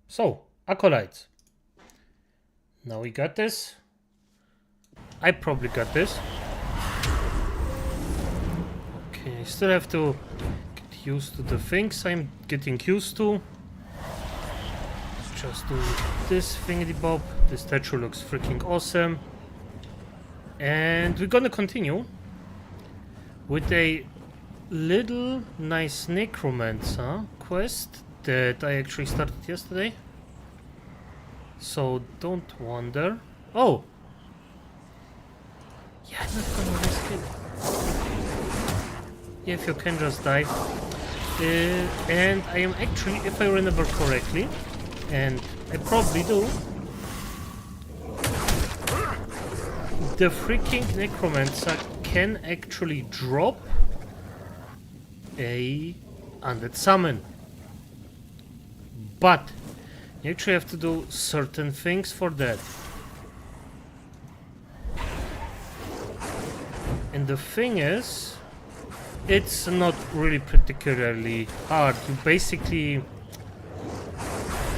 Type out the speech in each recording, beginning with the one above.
So, acolytes. Now we got this. I probably got this. Okay, I still have to get used to the things I'm getting used to. Just do this thingy bob. This statue looks freaking awesome. And we're gonna continue with a little nice necromancer quest that I actually started yesterday. So don't wonder. Oh! Yeah, I'm not gonna risk it. Yeah, if you can just die. And I am actually, if I remember correctly, and I probably do, the freaking necromancer can actually drop a undead summon. But you actually have to do certain things for that. And the thing is, it's not really particularly hard. You basically,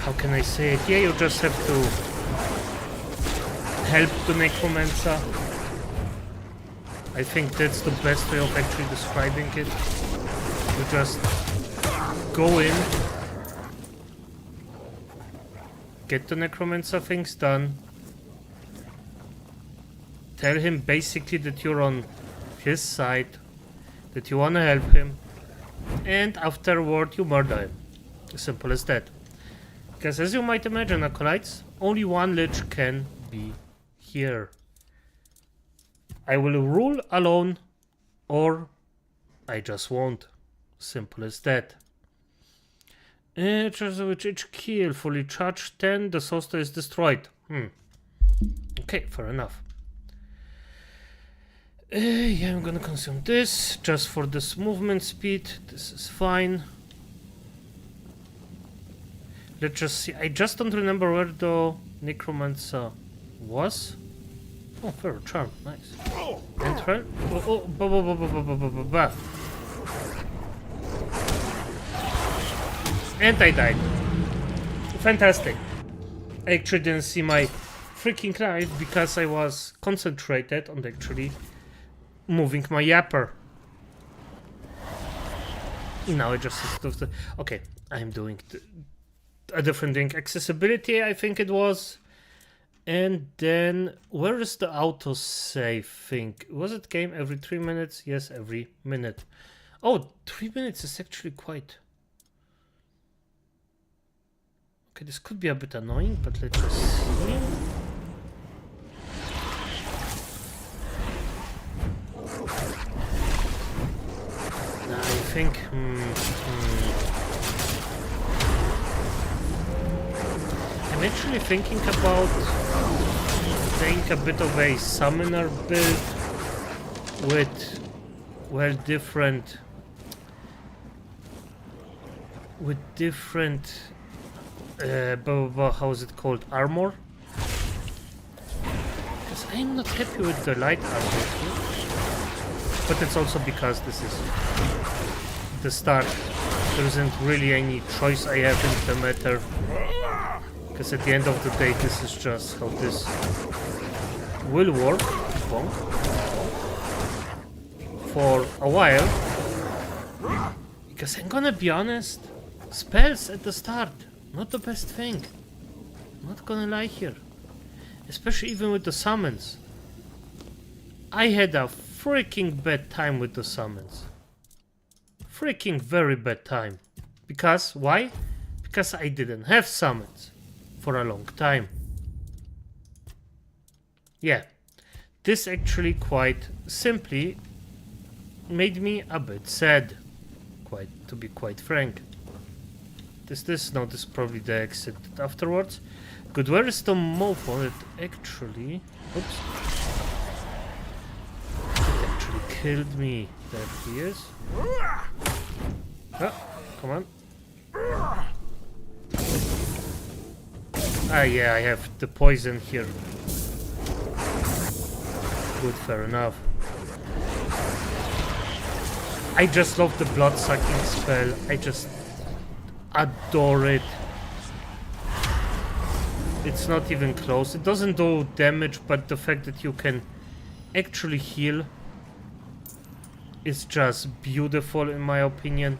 how can I say it? Yeah, you just have to help the necromancer. I think that's the best way of actually describing it. You just go in, get the necromancer things done, tell him basically that you're on his side, that you want to help him, and afterward you murder him. As simple as that. Because as you might imagine, acolytes, only one Lich can be here. I will rule alone, or I just won't. Simple as that. With each kill fully charged 10, the Soster is destroyed. Okay, fair enough. Yeah, I'm gonna consume this just for this movement speed. This is fine. Let's just see. I just don't remember where the necromancer was. Oh, fair charm, nice. Enter. And I died. Fantastic. I actually didn't see my freaking life because I was concentrated on actually moving my yapper. Now I just okay, I'm doing a different thing. Accessibility, I think it was. And then where is the autosave thing? Was it game every 3 minutes? Yes, every minute. Oh, 3 minutes is actually quite. Okay, this could be a bit annoying, but let's just see. I think. I'm actually thinking about playing a bit of a summoner build with, well, different how is it called, armor? Because I'm not happy with the light armor here. But it's also because this is the start. There isn't really any choice I have in the matter. Because at the end of the day, this is just how this will work for a while. Because I'm gonna be honest, spells at the start, not the best thing. Not gonna lie here. Especially even with the summons. I had a freaking bad time with the summons. Freaking very bad time. Because, why? Because I didn't have summons for a long time. Yeah, this actually quite simply made me a bit sad, to be quite frank. No, this is probably the exit afterwards. Good, where is the mofo that actually, oops, it actually killed me? There he is. Oh, come on. Ah, yeah, I have the poison here. Good, fair enough. I just love the blood-sucking spell. I just adore it. It's not even close. It doesn't do damage, but the fact that you can actually heal is just beautiful in my opinion.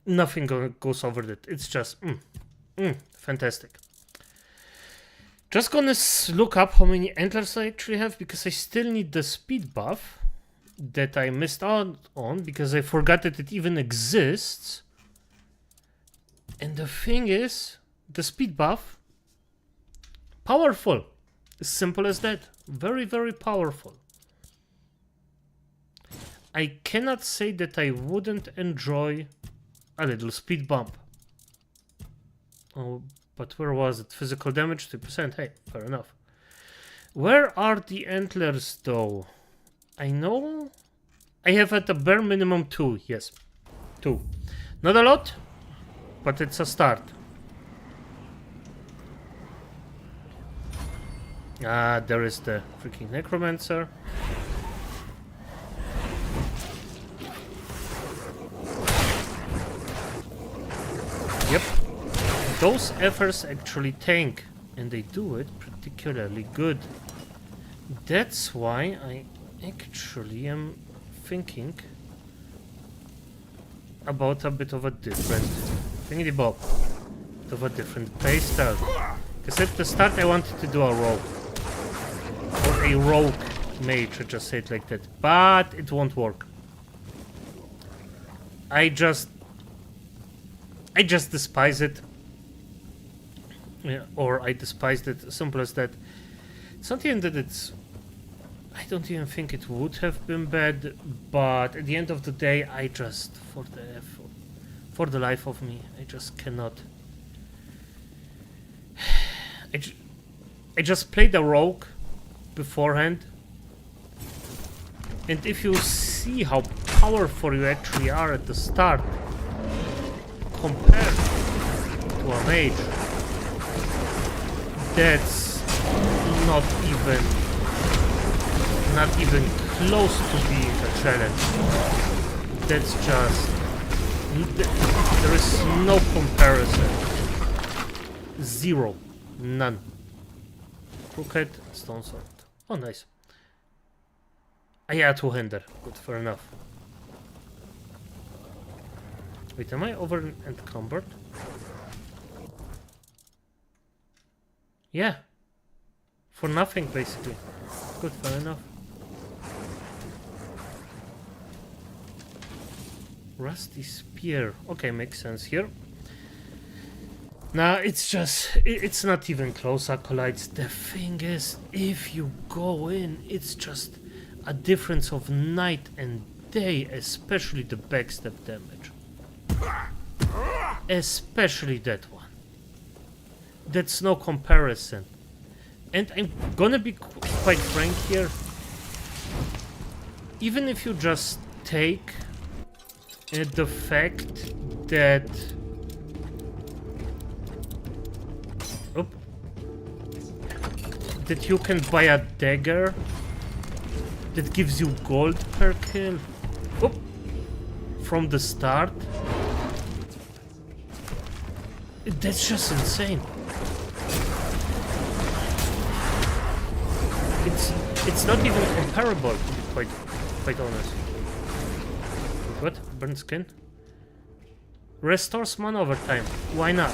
Nothing goes over that. It's just fantastic. Just gonna look up how many antlers I actually have, because I still need the speed buff that I missed out on because I forgot that it even exists. And the thing is, the speed buff, powerful. As simple as that. Very, very powerful. I cannot say that I wouldn't enjoy a little speed bump. Oh, but where was it? Physical damage 2%. Hey, fair enough. Where are the antlers though? I know I have at the bare minimum 2. Yes, 2. Not a lot, but it's a start. Ah, there is the freaking necromancer. Yep. Those efforts actually tank, and they do it particularly good. That's why I actually am thinking about a bit of a different thingy-bob, of a different playstyle. Because at the start I wanted to do a rogue, or a rogue mage, I just say it like that, but it won't work. I just despise it. Yeah, or I despised it, simple as that. It's not even that it's... I don't even think it would have been bad, but at the end of the day, I just, for the life of me, I just cannot... I just played a rogue beforehand, and if you see how powerful you actually are at the start, compared to a mage, that's not even close to being a challenge. That's just... there is no comparison. Zero. None. Crooked stone sword. Oh, nice. Ah, yeah, two-hander. Good, fair enough. Wait, am I over encumbered? Yeah. For nothing, basically. Good, fair enough. Rusty spear. Okay, makes sense here. Now, it's just... it's not even close, acolytes. The thing is, if you go in, it's just a difference of night and day, especially the backstab damage. Especially that one. That's no comparison. And I'm gonna be quite frank here. Even if you just take the fact that... that you can buy a dagger that gives you gold per kill from the start. That's just insane. It's not even comparable, to be quite honest. What? Burnt skin? Restores mana over time. Why not?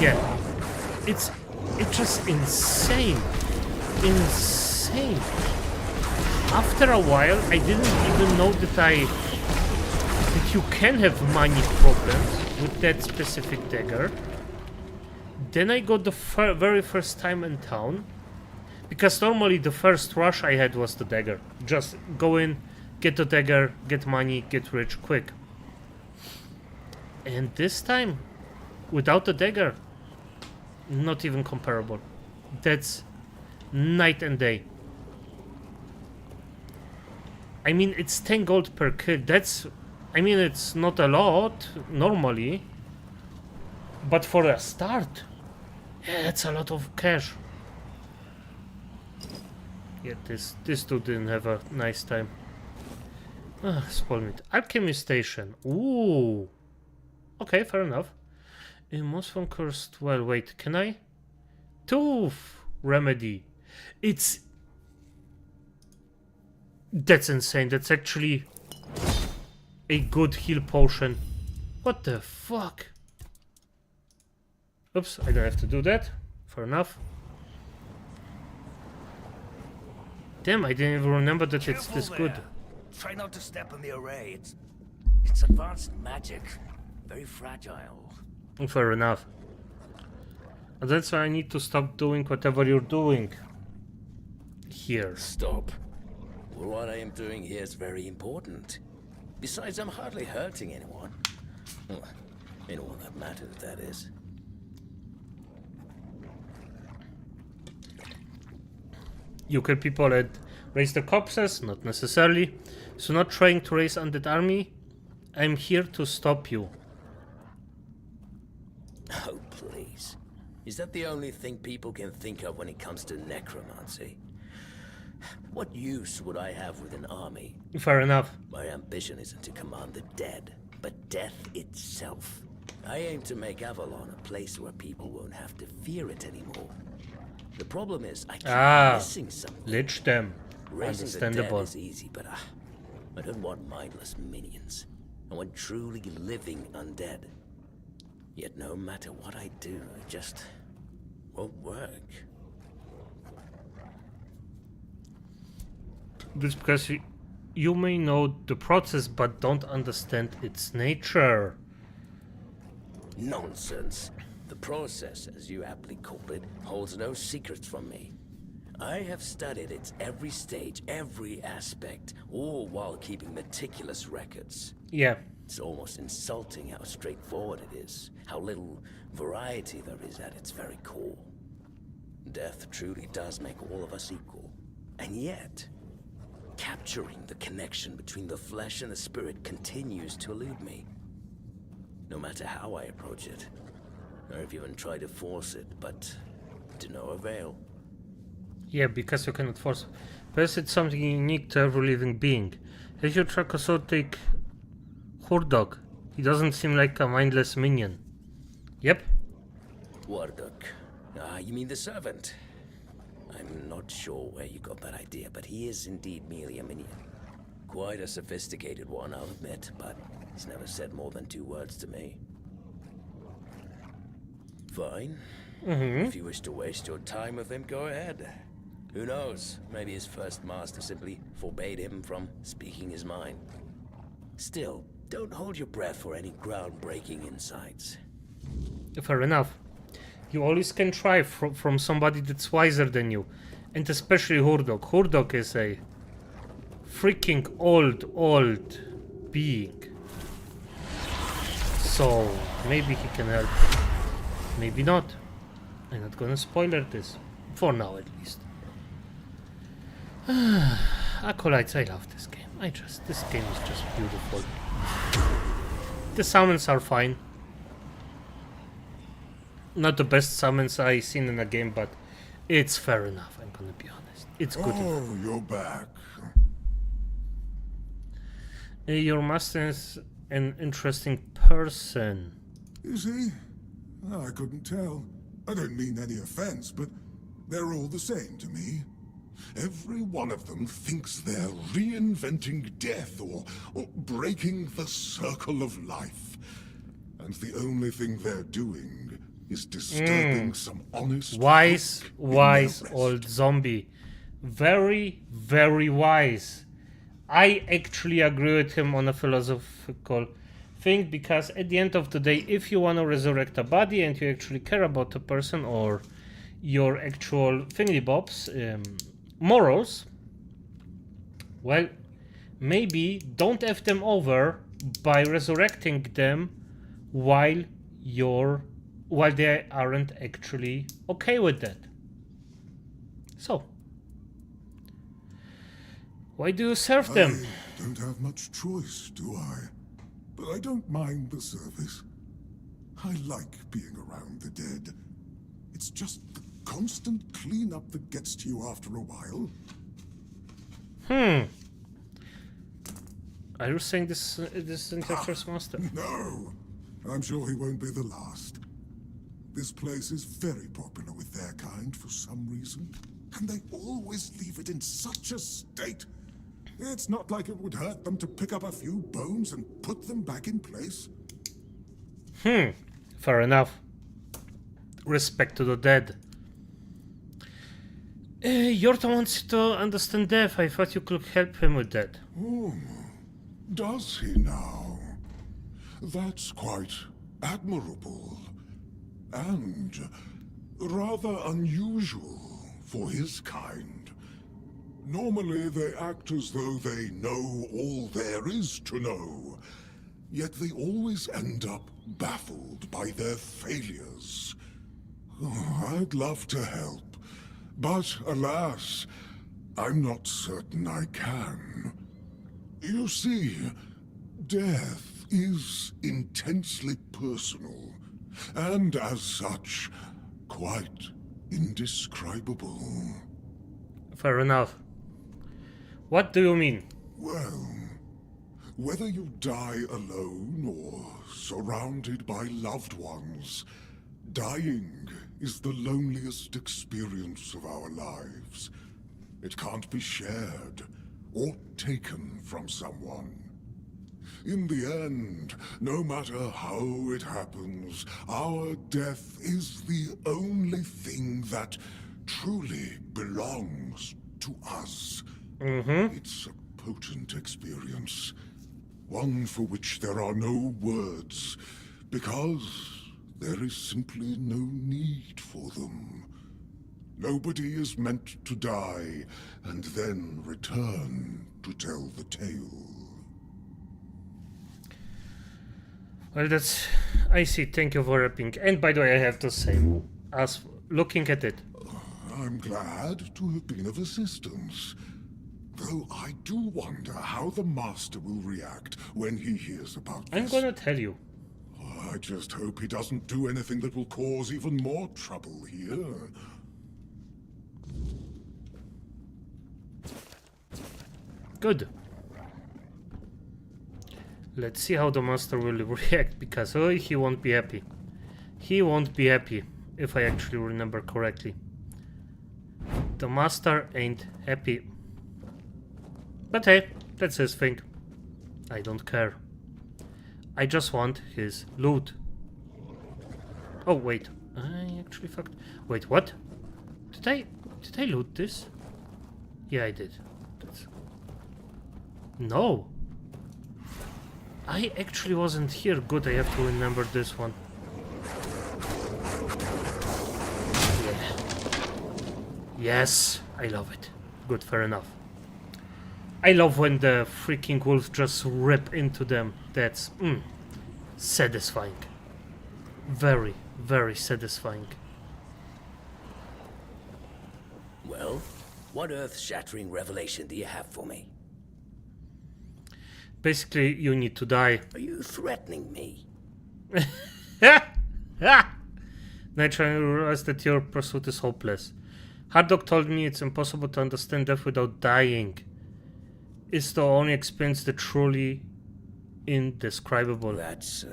Yeah. It's just insane. Insane. After a while, I didn't even know that you can have money problems with that specific dagger. Then I got the very first time in town, because normally the first rush I had was the dagger. Just go in, get the dagger, get money, get rich quick. And this time, without the dagger, not even comparable. That's night and day. I mean, it's 10 gold per kill. That's... I mean, it's not a lot, normally. But for a start, yeah, that's a lot of cash. Yeah, this dude didn't have a nice time. Spoil meat. Alchemy station. Ooh. Okay, fair enough. Most one cursed. Well, wait, can I? Tooth remedy. It's. That's insane. That's actually a good heal potion. What the fuck? Oops, I don't have to do that. Fair enough. Damn, I didn't even remember that it's this good. Try not to step on the array. It's advanced magic. Very fragile. Fair enough. And that's why I need to stop doing whatever you're doing here. Stop. Well, what I am doing here is very important. Besides, I'm hardly hurting anyone. Well, anyone that matters, that is. You kill people and raise the corpses? Not necessarily. So not trying to raise undead army. I'm here to stop you. Oh, please. Is that the only thing people can think of when it comes to necromancy? What use would I have with an army? Fair enough. My ambition isn't to command the dead, but death itself. I aim to make Avalon a place where people won't have to fear it anymore. The problem is, I keep missing something. Lich them. Raising Understandable. the dead is easy, but I don't want mindless minions. I want truly living undead. Yet no matter what I do, it just won't work. That's because you may know the process, but don't understand its nature. Nonsense. The process, as you aptly called it, holds no secrets from me. I have studied its every stage, every aspect, all while keeping meticulous records. Yeah. It's almost insulting how straightforward it is, how little variety there is at its very core. Death truly does make all of us equal. And yet, capturing the connection between the flesh and the spirit continues to elude me. No matter how I approach it. I've even tried to force it, but to no avail. Yeah, because you cannot force. Plus, it's something unique to every living being. If you track also take Hordog. He doesn't seem like a mindless minion. Yep. Warduk. You mean the servant? I'm not sure where you got that idea, but he is indeed merely a minion. Quite a sophisticated one, I'll admit, but he's never said more than 2 words to me. Fine. If you wish to waste your time with him, go ahead. Who knows? Maybe his first master simply forbade him from speaking his mind. Still, don't hold your breath for any groundbreaking insights. Fair enough. You always can try from somebody that's wiser than you. And especially Hordog. Hordog is a freaking old being. So, maybe he can help. Maybe not. I'm not gonna spoiler this. For now, at least. Acolytes, I love this game. This game is just beautiful. The summons are fine. Not the best summons I've seen in a game, but it's fair enough, I'm gonna be honest. It's good enough. Oh, you're back. Your master is an interesting person. Is he? I couldn't tell. I don't mean any offense, but they're all the same to me. Every one of them thinks they're reinventing death or breaking the circle of life. And the only thing they're doing is disturbing some honest... Wise old zombie. Very, very wise. I actually agree with him on a philosophical thing, because at the end of the day, if you want to resurrect a body and you actually care about the person or your actual thingy-bobs, morals, well, maybe don't F them over by resurrecting them while they aren't actually okay with that. So, why do you serve them? I don't have much choice, do I? But I don't mind the service. I like being around the dead. It's just the constant cleanup that gets to you after a while. Are you saying this isn't your first master? No, I'm sure he won't be the last. This place is very popular with their kind for some reason, and they always leave it in such a state. It's not like it would hurt them to pick up a few bones and put them back in place. Fair enough. Respect to the dead. Yorta wants to understand death. I thought you could help him with that. Oh, does he now? That's quite admirable. And rather unusual for his kind. Normally they act as though they know all there is to know, yet they always end up baffled by their failures. Oh, I'd love to help, but alas, I'm not certain I can. You see, death is intensely personal, and as such, quite indescribable. Fair enough. What do you mean? Well, whether you die alone or surrounded by loved ones, dying is the loneliest experience of our lives. It can't be shared or taken from someone. In the end, no matter how it happens, our death is the only thing that truly belongs to us. It's a potent experience, one for which there are no words, because there is simply no need for them. Nobody is meant to die and then return to tell the tale. Well, that's... I see. Thank you for rapping. And by the way, I have to say, as looking at it... I'm glad to have been of assistance. Though I do wonder how the Master will react when he hears about this. I'm gonna tell you. I just hope he doesn't do anything that will cause even more trouble here. Good. Let's see how the Master will react, because he won't be happy. He won't be happy, if I actually remember correctly. The Master ain't happy. But hey, that's his thing. I don't care. I just want his loot. Oh wait, I actually fucked. Wait, what? Did I loot this? Yeah, I did. No. I actually wasn't here. Good, I have to remember this one. Yeah. Yes, I love it. Good, fair enough. I love when the freaking wolves just rip into them. That's satisfying. Very, very satisfying. Well, what earth-shattering revelation do you have for me? Basically, you need to die. Are you threatening me? Naturally, you realize that your pursuit is hopeless. Hardog told me it's impossible to understand death without dying. It's the only experience that truly indescribable. That's,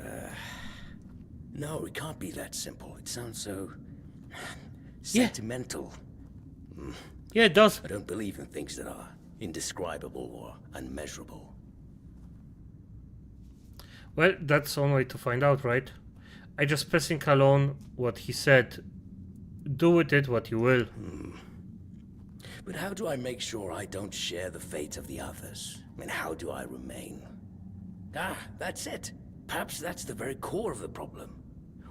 no, it can't be that simple. It sounds so... sentimental. Yeah, it does. I don't believe in things that are indescribable or unmeasurable. Well, that's one way to find out, right? I just passing along what he said. Do with it what you will. But how do I make sure I don't share the fate of the others? I mean, how do I remain? Ah, that's it. Perhaps that's the very core of the problem.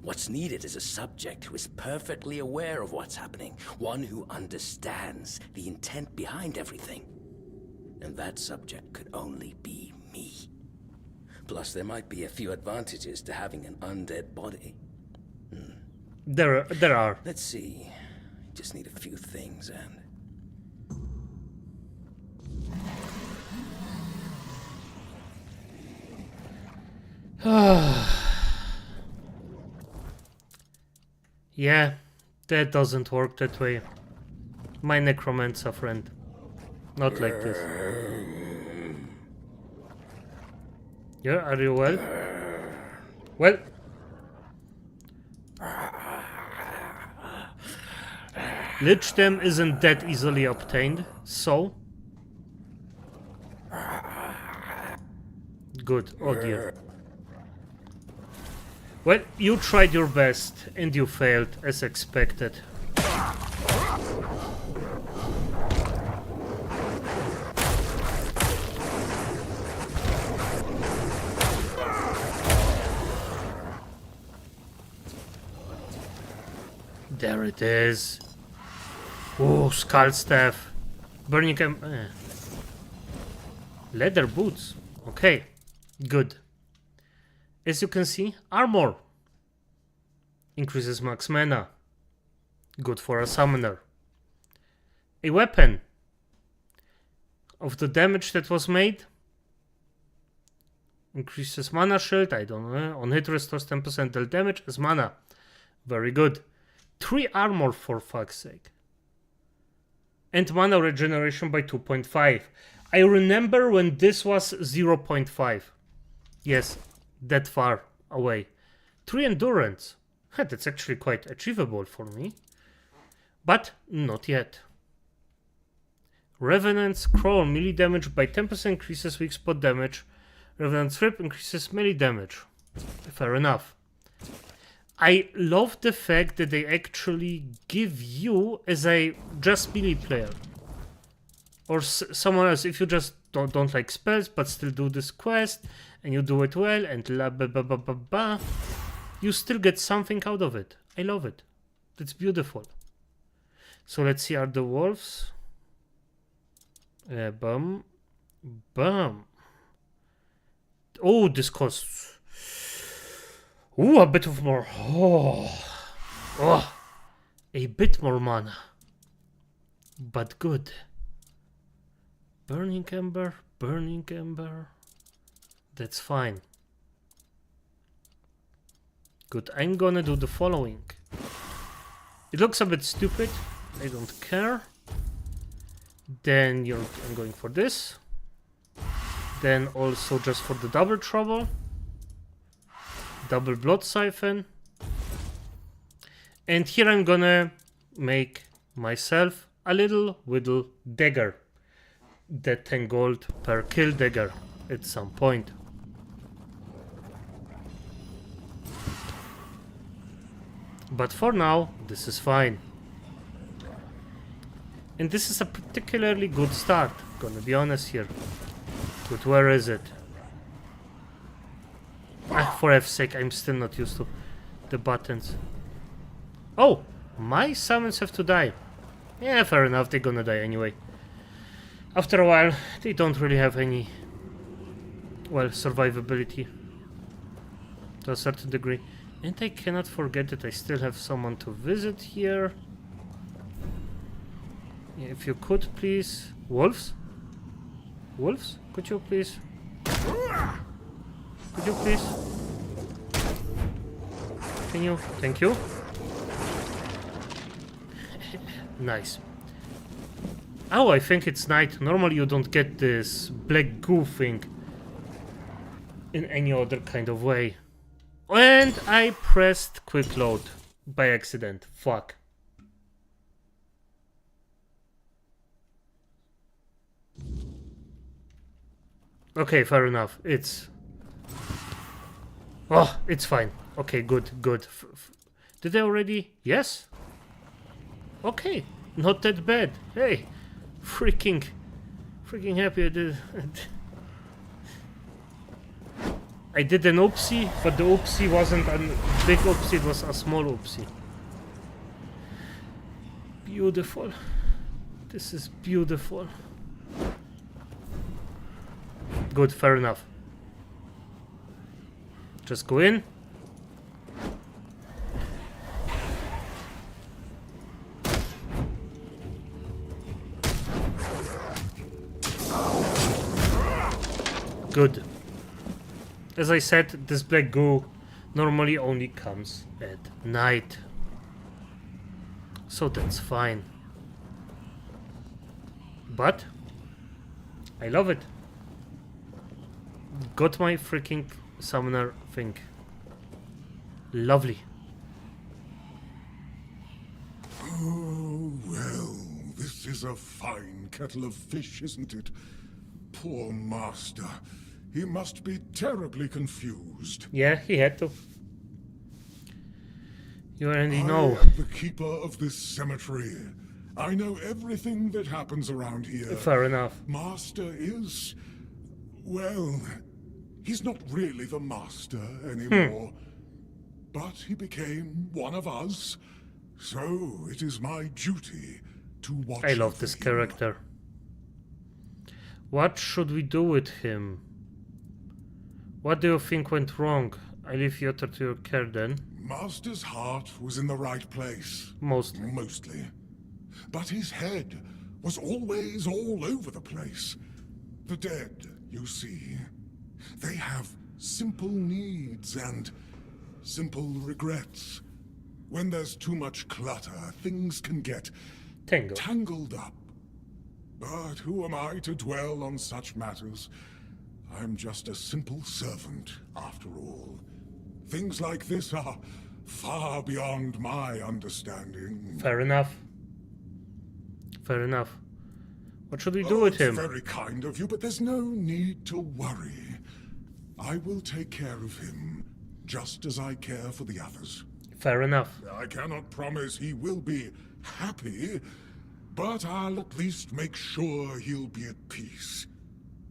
What's needed is a subject who is perfectly aware of what's happening. One who understands the intent behind everything. And that subject could only be me. Plus, there might be a few advantages to having an undead body. There are. Let's see. Just need a few things and... Yeah, that doesn't work that way. My necromancer friend. Not like this. Yeah, are you well? Well? Lich Stem isn't that easily obtained, so... Good, oh dear. Well, you tried your best, and you failed, as expected. There it is. Oh, skull staff. Burning leather boots. Okay, good. As you can see, armor. Increases max mana. Good for a summoner. A weapon. Of the damage that was made. Increases mana shield, I don't know. On hit restores 10% dealt damage as mana. Very good. 3 armor for fuck's sake. And mana regeneration by 2.5. I remember when this was 0.5. Yes, that far away. 3 endurance. That's actually quite achievable for me. But not yet. Revenant Scroll, melee damage by 10% increases weak spot damage. Revenant Strip increases melee damage. Fair enough. I love the fact that they actually give you as a just melee player. Or someone else, if you just don't like spells but still do this quest and you do it well and la ba ba ba ba ba, you still get something out of it. I love it. It's beautiful. So let's see, are the wolves? Bum. Bum. Oh, this costs... Ooh, a bit of more. Oh, a bit more mana. But good. Burning Ember, Burning Ember. That's fine. Good, I'm gonna do the following. It looks a bit stupid. I don't care. Then I'm going for this. Then also just for the double trouble. Double blood siphon. And here I'm gonna make myself a little whittle dagger. That 10 gold per kill dagger at some point. But for now, this is fine. And this is a particularly good start, gonna be honest here. But where is it? For F's sake, I'm still not used to the buttons. Oh, my summons have to die. Yeah, fair enough, they're gonna die anyway. After a while, they don't really have any, well, survivability. To a certain degree. And I cannot forget that I still have someone to visit here. Yeah, if you could please... Wolves? Wolves? Could you please? Could you please? Can you? Thank you. Nice. Oh, I think it's night. Normally you don't get this black goo thing in any other kind of way. And I pressed quick load by accident. Fuck. Okay, fair enough. It's... Oh, it's fine. Okay, good, good. Did I already? Yes? Okay, not that bad. Hey, freaking happy I did. I did an oopsie, but the oopsie wasn't a big oopsie, it was a small oopsie. Beautiful. This is beautiful. Good, fair enough. Just go in. Good. As I said, this black goo normally only comes at night. So that's fine. But I love it. Got my freaking summoner thing. Lovely. Oh, is a fine kettle of fish, isn't it? Poor master. He must be terribly confused. Yeah, he had to. You already I know. am the keeper of this cemetery. I know everything that happens around here. Fair enough. Master is... well, he's not really the master anymore. But he became one of us. So it is my duty to watch I love over this him. character. What should we do with him? What do you think went wrong? I leave Yotter to your care then. Master's heart was in the right place. Mostly. Mostly. But his head was always all over the place. The dead, you see, they have simple needs and simple regrets. When there's too much clutter, things can get tangled up. But who am I to dwell on such matters? I'm just a simple servant, after all. Things like this are far beyond my understanding. Fair enough. Fair enough. What should we do with him? It's very kind of you, but there's no need to worry. I will take care of him, just as I care for the others. Fair enough. I cannot promise he will be happy, but I'll at least make sure he'll be at peace.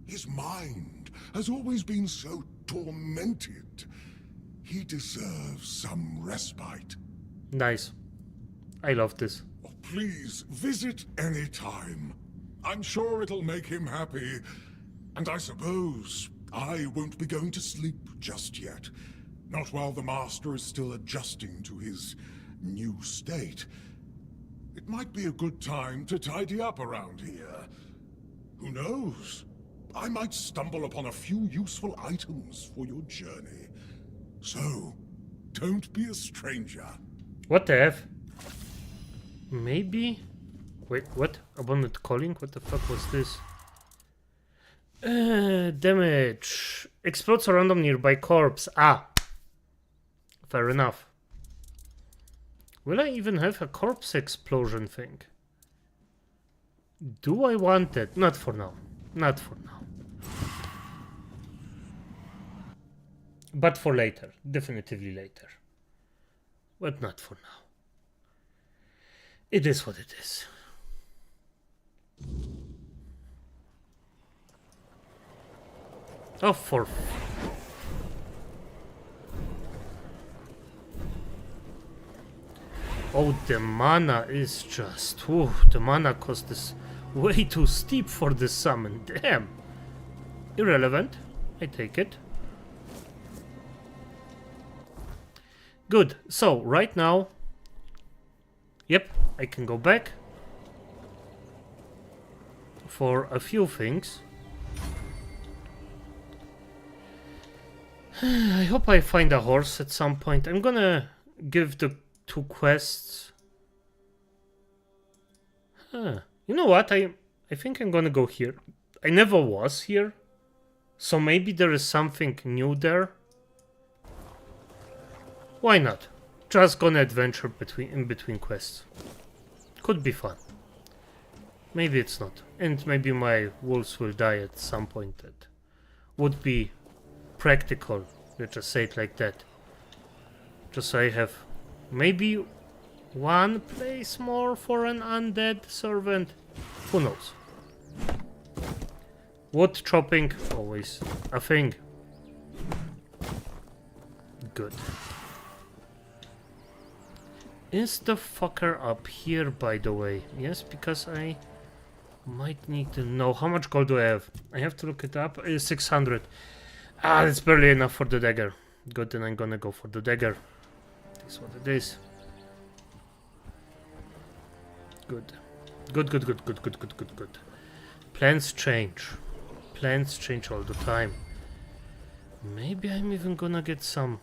His mind has always been so tormented. He deserves some respite. Nice. I love this. Oh, please, visit any time. I'm sure it'll make him happy. And I suppose I won't be going to sleep just yet. Not while the Master is still adjusting to his new state. It might be a good time to tidy up around here. Who knows? I might stumble upon a few useful items for your journey. So, don't be a stranger. What the F? Maybe? Wait, what? Abundant calling? What the fuck was this? Damage. Explodes a random nearby corpse. Ah. Fair enough. Will I even have a corpse explosion thing? Do I want it? Not for now. Not for now. But for later. Definitively later. But not for now. It is what it is. Oh, for... Oh, the mana is just... Ooh, the mana cost is way too steep for this summon. Damn. Irrelevant. I take it. Good. So, right now... Yep, I can go back. For a few things. I hope I find a horse at some point. I'm gonna give the 2 quests. Huh. You know what? I think I'm gonna go here. I never was here. So maybe there is something new there. Why not? Just gonna adventure in between quests. Could be fun. Maybe it's not. And maybe my wolves will die at some point. That would be practical. Let's just say it like that. Just so I have maybe one place more for an undead servant. Who knows? Wood chopping, always a thing. Good. Is the fucker up here, by the way? Yes, because I might need to know. How much gold do I have? I have to look it up. 600. Ah, that's barely enough for the dagger. Good, then I'm gonna go for the dagger. That's what it is. Good. Good. Plans change. Plans change all the time. Maybe I'm even gonna get some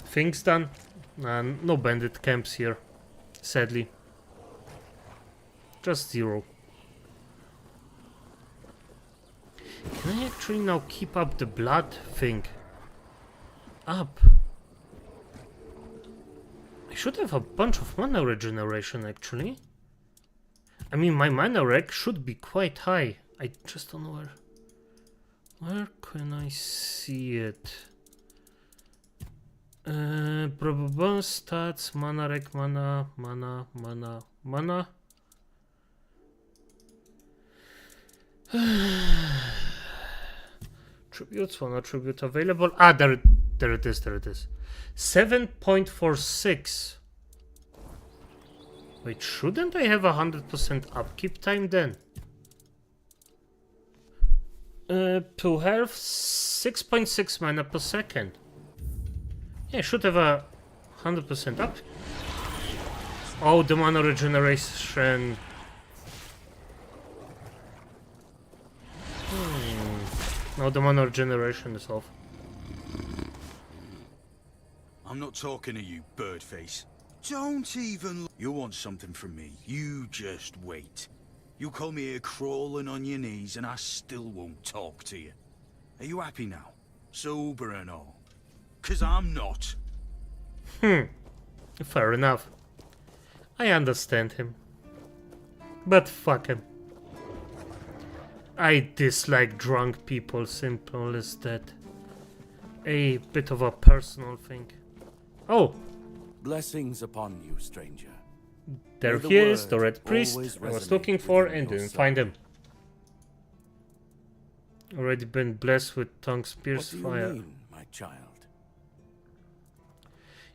things done. No bandit camps here, sadly. Just 0. Can I actually now keep up the blood thing? Up. I should have a bunch of mana regeneration, actually. I mean, my mana reg should be quite high. I just don't know where. Where can I see it? Probable stats, mana reg, mana. Tributes, one attribute available. Ah, there it is. 7.46. Wait, shouldn't I have 100% upkeep time then? To health, 6.6 mana per second. Yeah, I should have a 100% up. Oh, the mana regeneration. No, the mana regeneration is off. I'm not talking to you, birdface. Don't even... You want something from me, you just wait. You come here crawling on your knees and I still won't talk to you. Are you happy now? Sober and all? 'Cause I'm not. Fair enough. I understand him. But fuck him. I dislike drunk people, simple as that. A bit of a personal thing. Oh! Blessings upon you, stranger. There May he the is, the word Red Priest always I was resonate looking for within and your didn't soul. find him. Already been blessed with tongue What spears do you fire. mean, my child?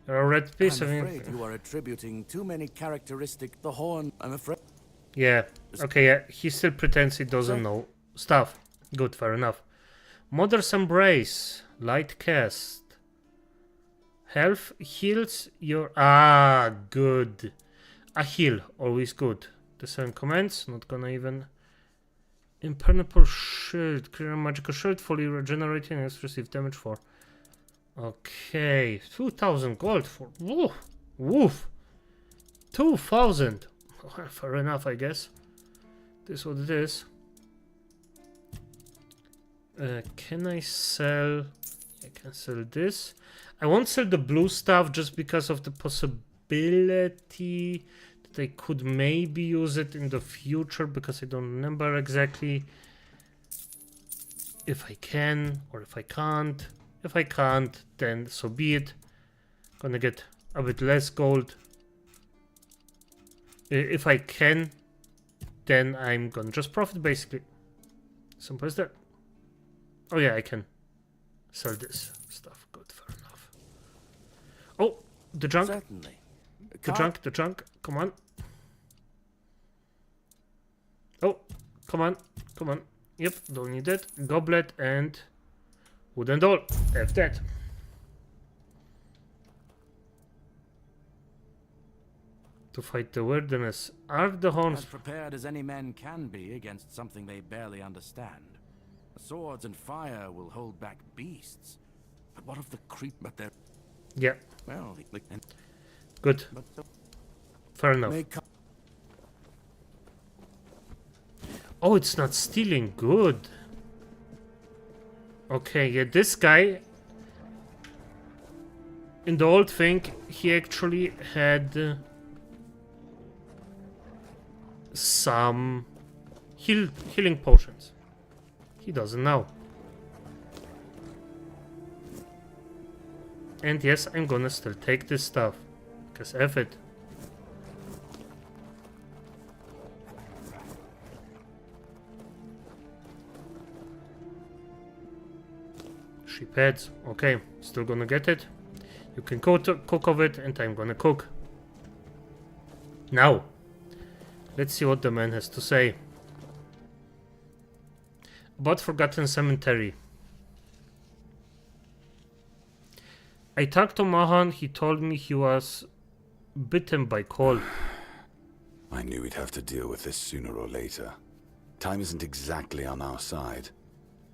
You're a Red Priest, I'm I afraid mean... you are attributing too many characteristic. The horn, I'm afraid. Yeah, okay, yeah, he still pretends he doesn't know stuff. Good, fair enough. Mother's Embrace, Light Cast. Health heals your... Ah, good. A heal, always good. The 7 commands, not gonna even... Impenetrable Shield, clear magical shield, fully regenerating and receive damage for... Okay, 2,000 gold for... Woof! Woof! 2,000! Well, fair enough, I guess. This is what it is. Can I sell... I can sell this. I won't sell the blue stuff just because of the possibility that I could maybe use it in the future, because I don't remember exactly if I can or if I can't. If I can't, then so be it. Gonna get a bit less gold. If I can, then I'm gonna just profit, basically. Simple as that. Oh yeah, I can sell this stuff. Good, fair enough. Oh, the junk. Certainly. The junk. Come on. Oh, come on. Yep, don't need that. Goblet and wooden doll. Have that. To fight the wilderness. Are the horns... As prepared as any men can be against something they barely understand. Swords and fire will hold back beasts. But what of the creep? But they're... Yeah, Well, good. but Fair enough. may come. Oh, it's not stealing. Good. Okay, yeah, this guy... In the old thing, he actually had... some... healing potions. He doesn't now. And yes, I'm gonna still take this stuff. Because F it. Sheep heads. Okay, still gonna get it. You can cook of it, and I'm gonna cook. Now, let's see what the man has to say. About Forgotten Cemetery. I talked to Mahan, he told me he was bitten by cold. I knew we'd have to deal with this sooner or later. Time isn't exactly on our side.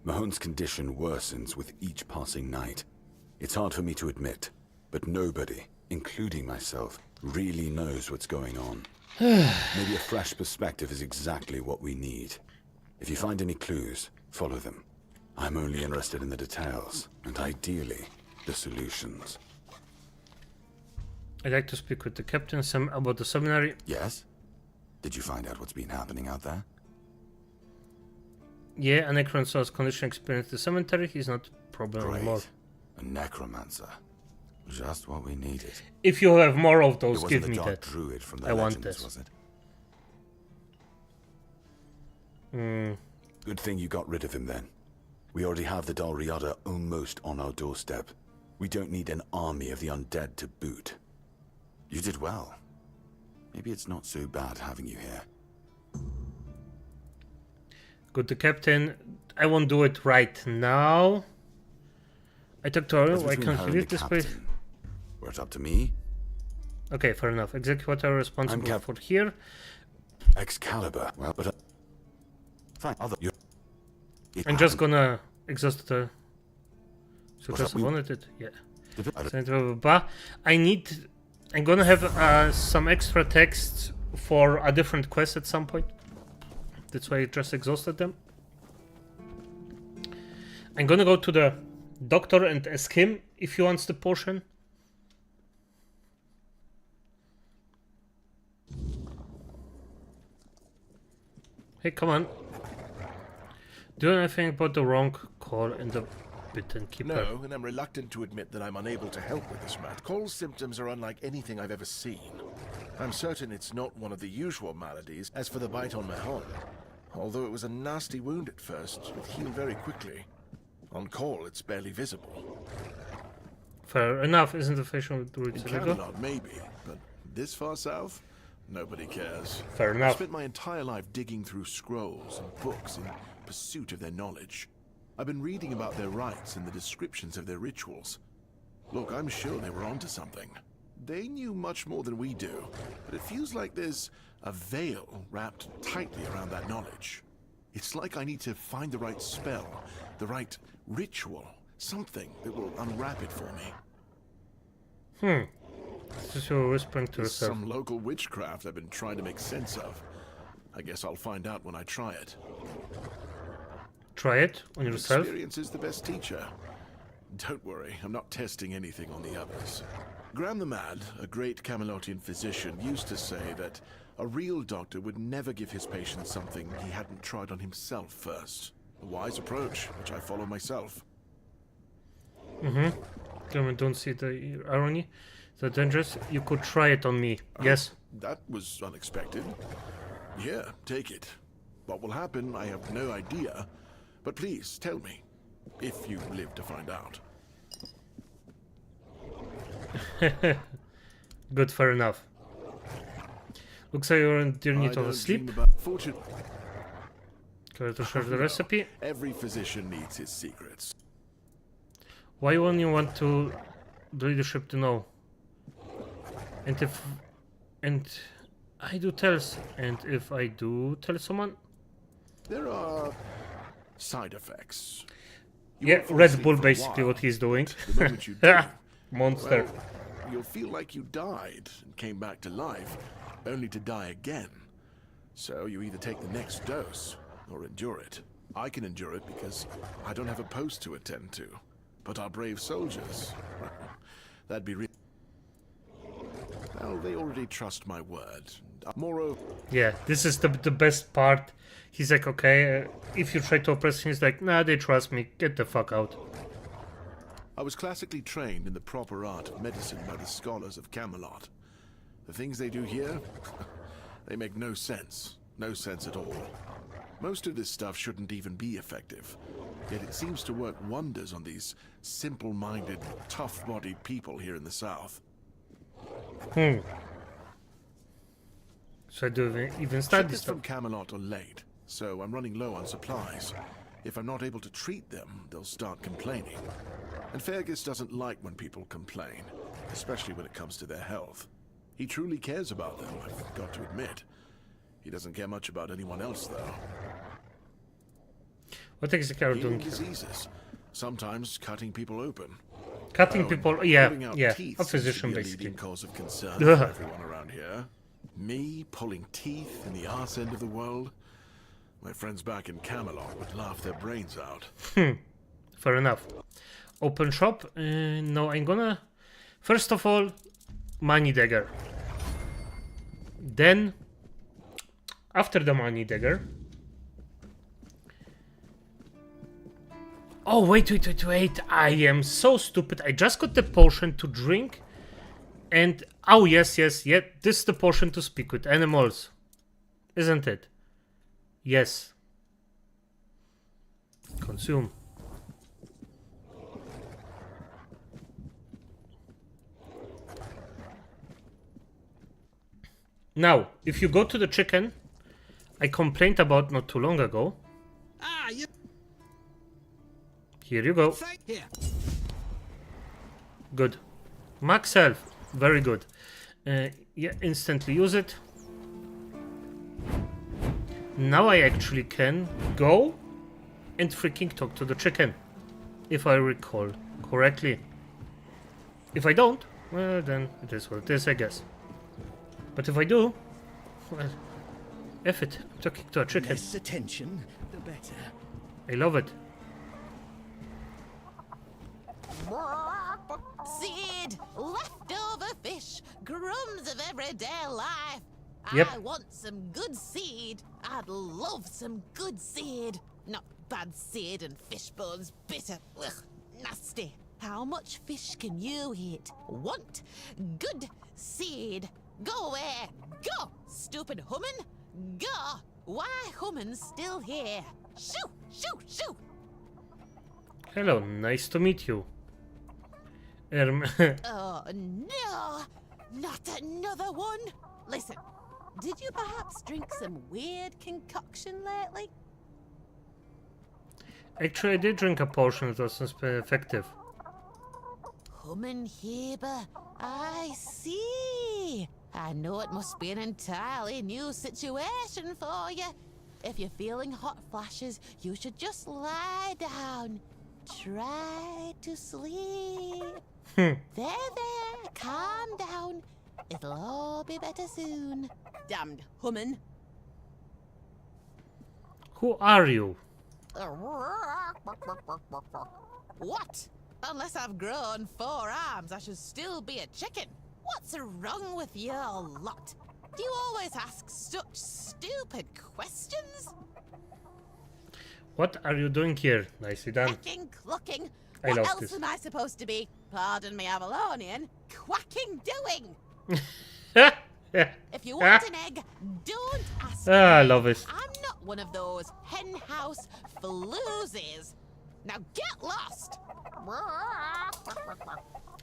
Mahon's condition worsens with each passing night. It's hard for me to admit, but nobody, including myself, really knows what's going on. Maybe a fresh perspective is exactly what we need. If you find any clues, follow them. I'm only interested in the details, and ideally, the solutions. I'd like to speak with the captain about the seminary. Yes? Did you find out what's been happening out there? Yeah, a necromancer's condition experienced the cemetery. He's not a problem anymore. Great. A necromancer. Just what we needed. If you have more of It those, wasn't give the me dark that. druid from the I want legends, this. was it? Hmm. Good thing you got rid of him then. We already have the Dalriada almost on our doorstep. We don't need an army of the undead to boot. You did well. Maybe it's not so bad having you here. Good, the captain. I won't do it right now. I talked to her. That's Why between can't her you and leave the this place? captain. Were it up to me, Okay, fair enough. Executor responsible for here. Excalibur. Well, but fine. I'm just gonna exhaust the success we- wanted it. Yeah. I Send blah, blah, blah. I'm gonna have some extra text for a different quest at some point. That's why I just exhausted them. I'm gonna go to the doctor and ask him if he wants the potion. Hey, come on. Do you know anything about the wrong call in the Bitten Keeper? No, and I'm reluctant to admit that I'm unable to help with this matter. Cole's symptoms are unlike anything I've ever seen. I'm certain it's not one of the usual maladies. As for the bite on Mahon, although it was a nasty wound at first, it healed very quickly. On Cole, it's barely visible. Fair enough, isn't the facial In roots illegal? Camelot, maybe, but this far south? Nobody cares. Fair I've enough. spent my entire life digging through scrolls and books in pursuit of their knowledge. I've been reading about their rites and the descriptions of their rituals. Look, I'm sure they were onto something. They knew much more than we do, but it feels like there's a veil wrapped tightly around that knowledge. It's like I need to find the right spell, the right ritual, something that will unwrap it for me. This is your whispering to There's yourself. some local witchcraft I've been trying to make sense of. I guess I'll find out when I try it. Try it on yourself. Experience is the best teacher. Don't worry, I'm not testing anything on the others. Graham the Mad, a great Camelotian physician, used to say that a real doctor would never give his patients something he hadn't tried on himself first. A wise approach, which I follow myself. Don't see the irony. The dangerous. You could try it on me. Yes. That was unexpected. Yeah, take it. What will happen, I have no idea. But please, tell me. If you live to find out. Good, fair enough. Looks like you're in dear need of a sleep. Fortune. Care to share the recipe? Every physician needs his secrets. Why won't you want to the leadership to know? And I do tell, and if I do tell someone, There are side effects. You yeah, won't fall Red asleep Bull for a basically while. what he's doing. The moment you do, Monster. well, you'll feel like you died and came back to life, only to die again. So you either take the next dose or endure it. I can endure it because I don't have a post to attend to. But our brave soldiers, that'd be real. Well, they already trust my word. Moreover, Yeah, this is the best part. He's like, okay, if you try to oppress him, he's like, nah, they trust me. Get the fuck out. I was classically trained in the proper art of medicine by the scholars of Camelot. The things they do here, they make no sense. No sense at all. Most of this stuff shouldn't even be effective. Yet it seems to work wonders on these simple-minded, tough-bodied people here in the South. So I do even study Shipments stuff. from Camelot are late, so I'm running low on supplies. If I'm not able to treat them, they'll start complaining. And Fergus doesn't like when people complain, especially when it comes to their health. He truly cares about them, I've got to admit. He doesn't care much about anyone else, though. What exactly are you Healing doing? diseases, sometimes cutting people open. Cutting and people, pulling yeah, out yeah, teeth a seems to physician be a basically. leading cause of concern for Ugh. everyone around here. Me pulling teeth in the arse end of the world? My friends back in Camelot would laugh their brains out. Fair enough. Open shop? No, I'm gonna... First of all, money dagger. Then, after the money dagger... Oh, wait. I am so stupid. I just got the potion to drink. And, oh, yes. This is the potion to speak with animals. Isn't it? Yes. Consume. Now, if you go to the chicken, I complained about not too long ago. Ah, you. Here you go. Here. Good. Max health. Very good. Yeah, instantly use it. Now I actually can go and freaking talk to the chicken. If I recall correctly. If I don't, well then it is what it is, I guess. But if I do, well, F it. I'm talking to a chicken. Less attention, the better. I love it. Seed, leftover fish, crumbs of everyday life. Yep. I want some good seed. I'd love some good seed. Not bad seed and fish bones bitter. Ugh, nasty. How much fish can you eat? Want good seed. Go away. Go, stupid human. Go. Why humans still here? Shoo. Hello, nice to meet you. Oh, no! Not another one! Listen, did you perhaps drink some weird concoction lately? Actually, I did drink a potion that wasn't effective. Human-Heber, I see! I know it must be an entirely new situation for you. If you're feeling hot flashes, you should just lie down. Try to sleep. There, calm down. It'll all be better soon. Damned human. Who are you? What? Unless I've grown 4 arms, I should still be a chicken. What's wrong with your lot? Do you always ask such stupid questions? What are you doing here? Nicely done. Quacking, clucking. I What love else this. am I supposed to be? Pardon me, Avalonian. Quacking doing. If you want an egg, don't ask me. I love it. I'm not one of those henhouse floozies. Now get lost.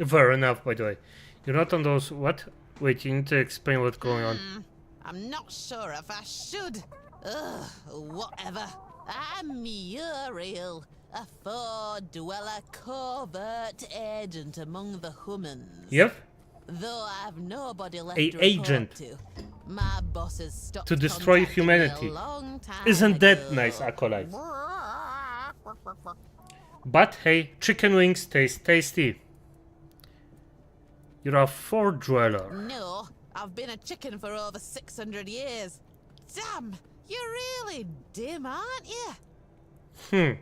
Fair enough, by the way. You're not on those... What? Wait, you need to explain what's going on. I'm not sure if I should. Ugh, whatever. I'm Muriel, a four-dweller covert agent among the humans. Yep. Though I've nobody left A to report agent. to. My boss has stopped To destroy contacting me humanity. a long time Isn't that ago. nice, acolyte? But hey, chicken wings taste tasty. You're a four-dweller. No, I've been a chicken for over 600 years. Damn, you're really dim, aren't you?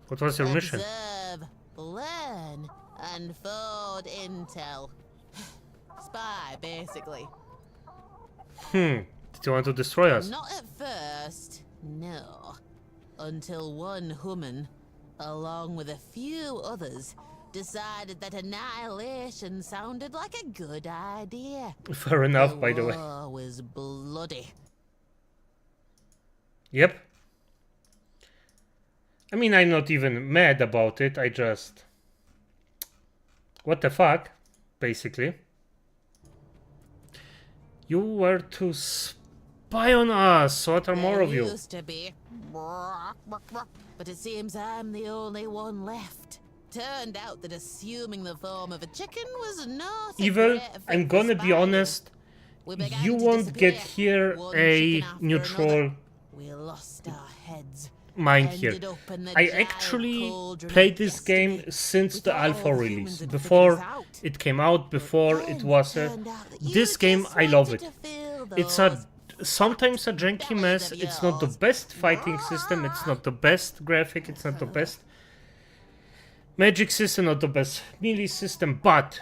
What was your mission? Observe, learn, and forward intel. Spy, basically. Did you want to destroy us? Not at first, no. Until one human, along with a few others, decided that annihilation sounded like a good idea. Fair enough, by the way. war was bloody. Yep. I mean, I'm not even mad about it, I just... What the fuck, basically. You were to spy on us, what are more of you? Used to be. But it seems I'm the only one left. Turned out that assuming the form of a chicken was not a Evil, great fit I'm for gonna be spying. honest, We began you to won't get disappear, here one a chicken after neutral another. We lost our heads. mind here. Ended up in the I giant actually cauldron played of this destiny. game since We the thought alpha all release, humans had figured before us out. it came out, before it Then was turned out that you this game, just I love wanted it. to fill It's those sometimes a janky mess, of it's not the yours. best fighting system, it's not the best graphic, it's not the best magic system, not the best melee system, but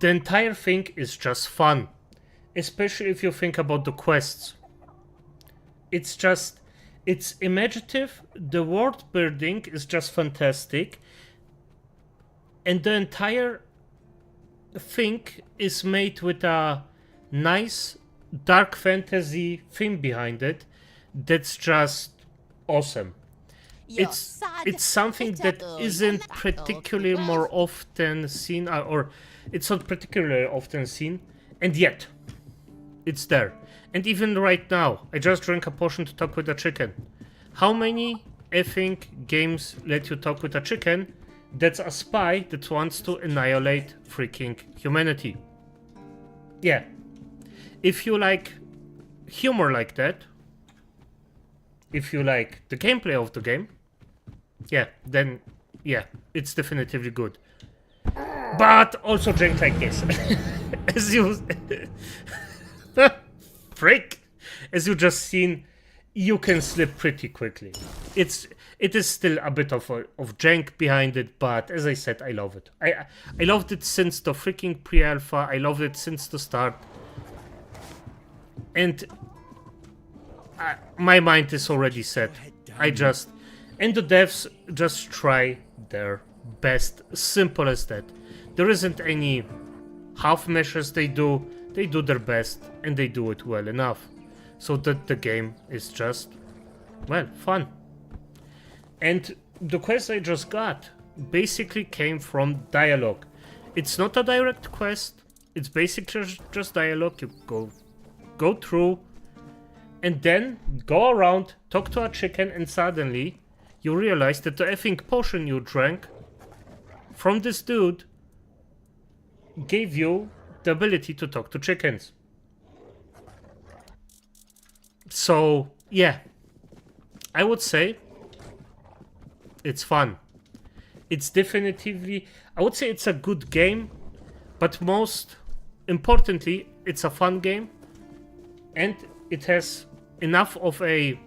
the entire thing is just fun. Especially if you think about the quests. It's imaginative, the world building is just fantastic, and the entire thing is made with a nice dark fantasy theme behind it that's just awesome. It's something that isn't particularly more often seen, or it's not particularly often seen, and yet it's there. And even right now, I just drank a potion to talk with a chicken. How many effing games let you talk with a chicken that's a spy that wants to annihilate freaking humanity? Yeah. If you like humor like that, if you like the gameplay of the game, yeah, then yeah, it's definitively good. But also drink like this. As you... Frick! As you just seen, you can slip pretty quickly. It is still a bit of jank behind it, but as I said, I love it. I loved it since the freaking pre-alpha. I loved it since the start. And my mind is already set. And the devs just try their best. Simple as that. There isn't any half measures they do. They do their best, and they do it well enough. So that the game is just, well, fun. And the quest I just got basically came from dialogue. It's not a direct quest. It's basically just dialogue. You go through, and then go around, talk to a chicken, and suddenly you realize that the effing potion you drank from this dude gave you the ability to talk to chickens. So, yeah. I would say it's fun. It's definitively... I would say it's a good game, but most importantly, it's a fun game, and it has enough of a,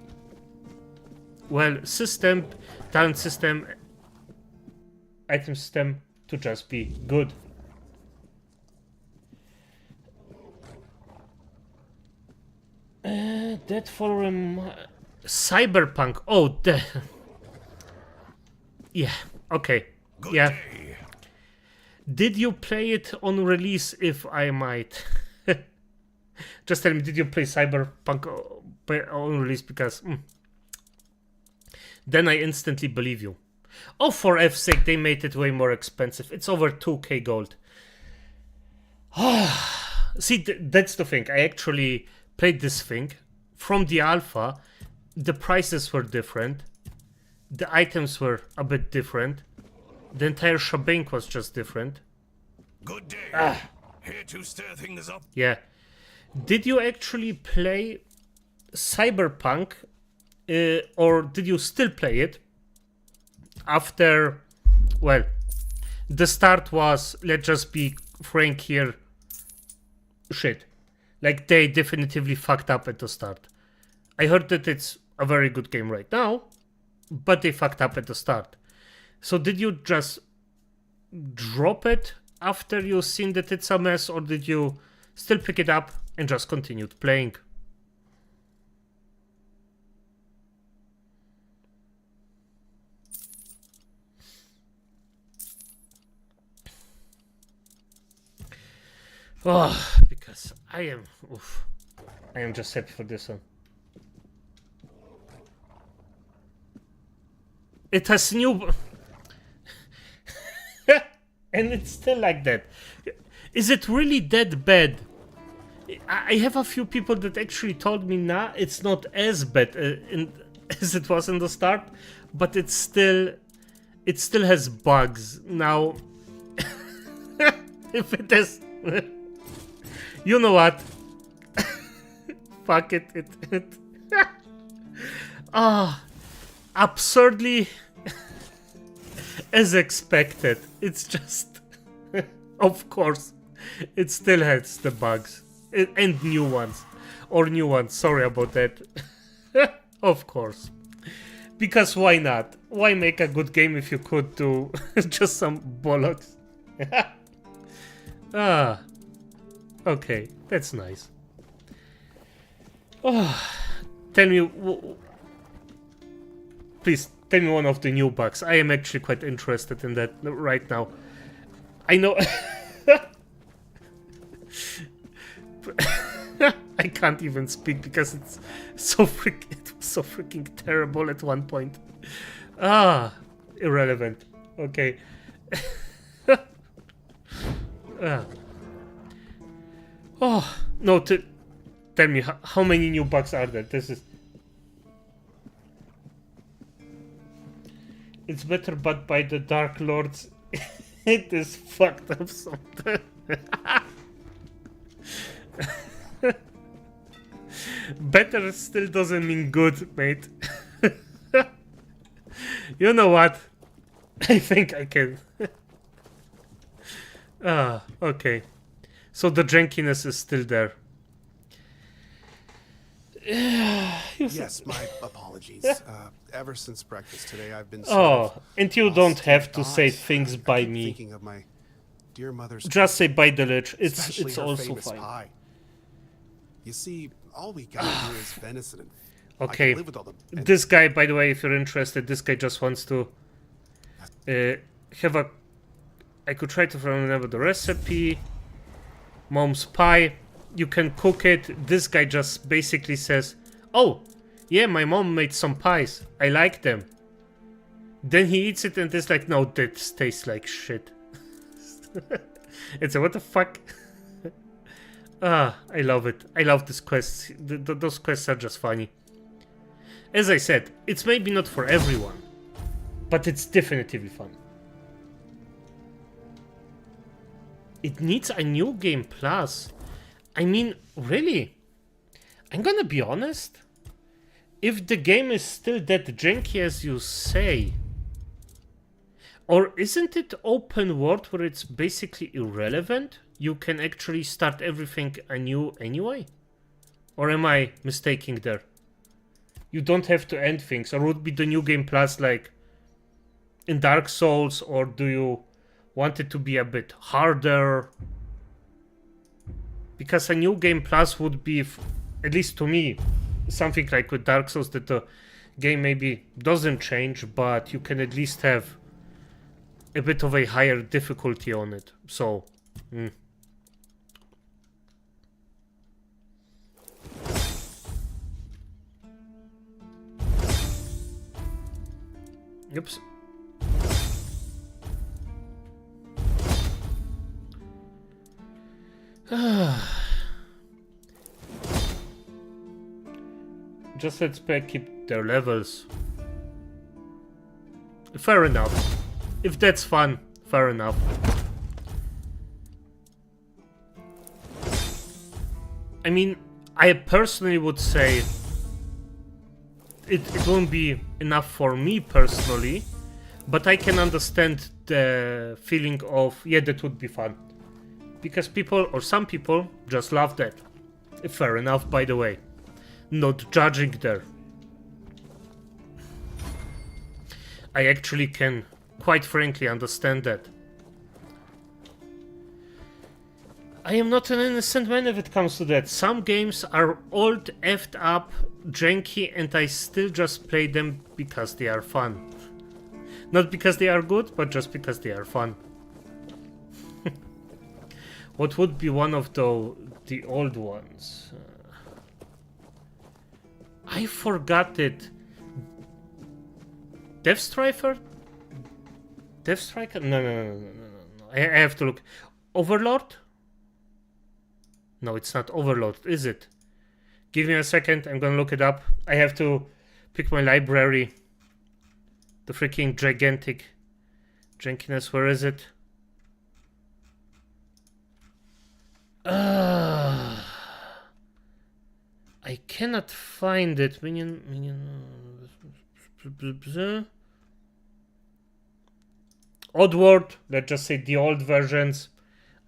well, system, talent system, item system to just be good. That for Cyberpunk. Oh, yeah. Okay. Good yeah. day. Did you play it on release? If I might, just tell me. Did you play Cyberpunk on release? Because then I instantly believe you. Oh, for F's sake, they made it way more expensive. It's over 2k gold. See, that's the thing. I actually played this thing from the alpha. The prices were different, the items were a bit different, the entire shebang was just different. Good day. Here to stir things up. Yeah. Did you actually play Cyberpunk, or did you still play it after, well, the start was, let's just be frank here, shit. Like, they definitively fucked up at the start. I heard that it's a very good game right now, but they fucked up at the start. So did you just drop it after you seen that it's a mess, or did you still pick it up and just continued playing? Oh, because I am just happy for this one. It has new... and it's still like that. Is it really that bad? I have a few people that actually told me, nah, it's not as bad as it was in the start, but it still has bugs. Now, if it is... you know what? Fuck it. Absurdly as expected. It's just, of course, it still has the bugs and new ones, sorry about that. Of course, because why not? Why make a good game if you could do just some bollocks? Ah, okay, that's nice. Oh, tell me, please tell me one of the new bugs. I am actually quite interested in that right now. I know. I can't even speak because it's so freaking terrible at one point. Ah, irrelevant. Okay. Oh no! Tell me how many new bugs are there? This is. It's better, but by the Dark Lords, it is fucked up sometimes. Better still doesn't mean good, mate. You know what? I think I can. Okay. So the jankiness is still there. Yes, my apologies. Ever since breakfast today, I've been and you don't have to say things by me. Thinking of my dear mother's Just say by the Lich. It's her also famous fine. pie. You see, all we got here is venison. And I Okay. can live with all the This guy, by the way, if you're interested, this guy just wants to have a. I could try to remember the recipe. Mom's pie. You can cook it. This guy just basically says, "Oh, yeah, my mom made some pies. I like them." Then he eats it and is like, "No, that tastes like shit." It's a what the fuck? I love it. I love this quest. Those quests are just funny. As I said, it's maybe not for everyone, but it's definitively fun. It needs a new game plus. I mean, really? I'm gonna be honest. If the game is still that janky as you say, or isn't it open world where it's basically irrelevant? You can actually start everything anew anyway? Or am I mistaking there? You don't have to end things, or would be the new game plus like in Dark Souls, or do you want it to be a bit harder? Because a new game plus would be, at least to me, something like with Dark Souls, that the game maybe doesn't change, but you can at least have a bit of a higher difficulty on it. So, Oops. Just let's keep their levels. Fair enough. If that's fun, fair enough. I mean, I personally would say it won't be enough for me personally, but I can understand the feeling of, yeah, that would be fun. Because people, or some people, just love that. Fair enough, by the way. Not judging there. I actually can, quite frankly, understand that. I am not an innocent man if it comes to that. Some games are old, effed up, janky, and I still just play them because they are fun. Not because they are good, but just because they are fun. What would be one of the old ones? I forgot it. Death Striker? Death Striker? No. I have to look. Overlord? No, it's not Overlord, is it? Give me a second, I'm gonna look it up. I have to pick my library. The freaking gigantic jankiness, where is it? I cannot find it. Minion. Oddworld, let's just say the old versions.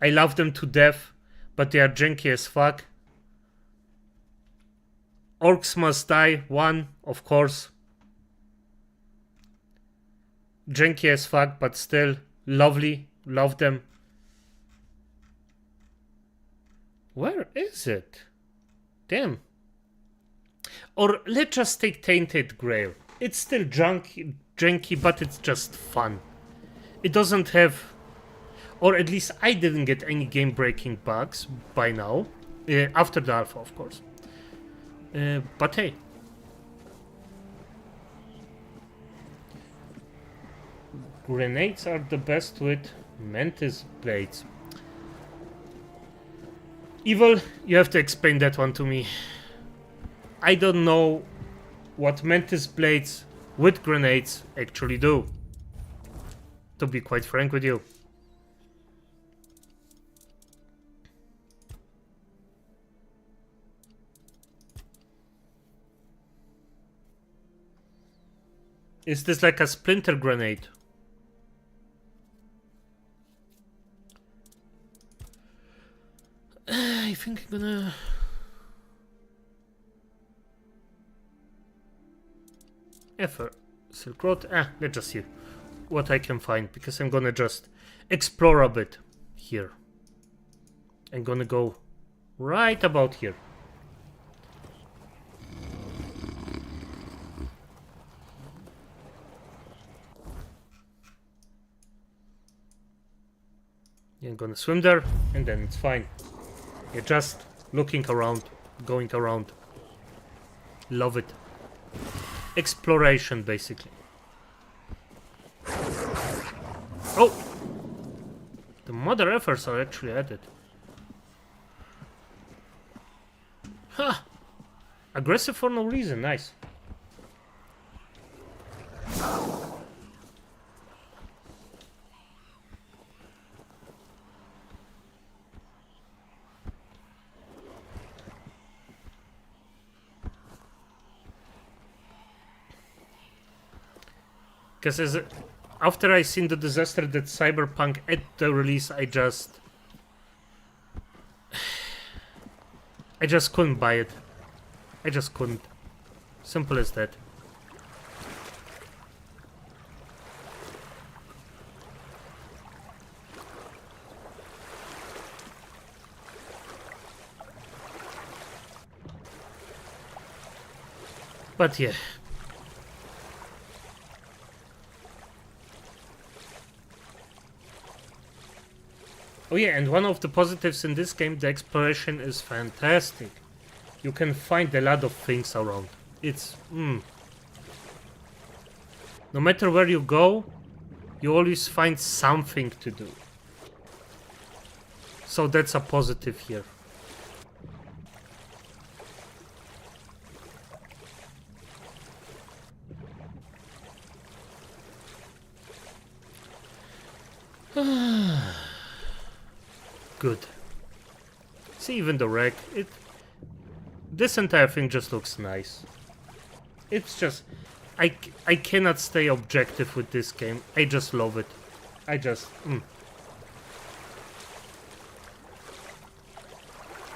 I love them to death, but they are janky as fuck. Orcs Must Die, 1, of course. Janky as fuck, but still lovely. Love them. Where is it? Damn. Or let's just take Tainted Grail. It's still janky, but it's just fun. It doesn't have, or at least I didn't get any game-breaking bugs by now. After the alpha, of course. But hey. Grenades are the best with mantis blades. Evil, you have to explain that one to me. I don't know what mantis blades with grenades actually do. To be quite frank with you. Is this like a splinter grenade? I think I'm gonna... Effort. Silk Road. Let's just see what I can find, because I'm gonna just explore a bit here. I'm gonna go right about here. I'm gonna swim there, and then it's fine. You're just looking around, going around. Love it. Exploration, basically. Oh! The mother efforts are actually added. Ha! Aggressive for no reason, nice. Because after I seen the disaster that Cyberpunk at the release, I just couldn't buy it. I just couldn't. Simple as that. But yeah. Oh yeah, and one of the positives in this game, the exploration is fantastic. You can find a lot of things around. It's... No matter where you go, you always find something to do. So that's a positive here. Good. See, even the wreck, this entire thing just looks nice. It's just, I cannot stay objective with this game. I just love it. I just,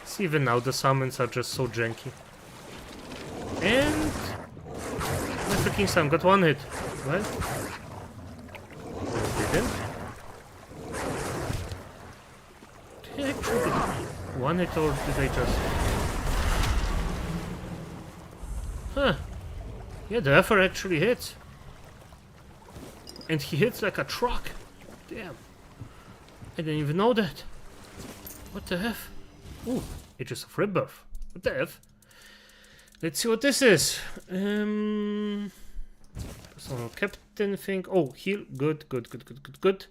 See, even now the summons are just so janky. And my freaking son got one hit. Well, didn't. Actually, one hit, or did I just... Huh. Yeah, the effort actually hits. And he hits like a truck. Damn. I didn't even know that. What the F? Ooh, Ages of Rebirth. What the F? Let's see what this is. Personal captain thing. Oh, heal. Good.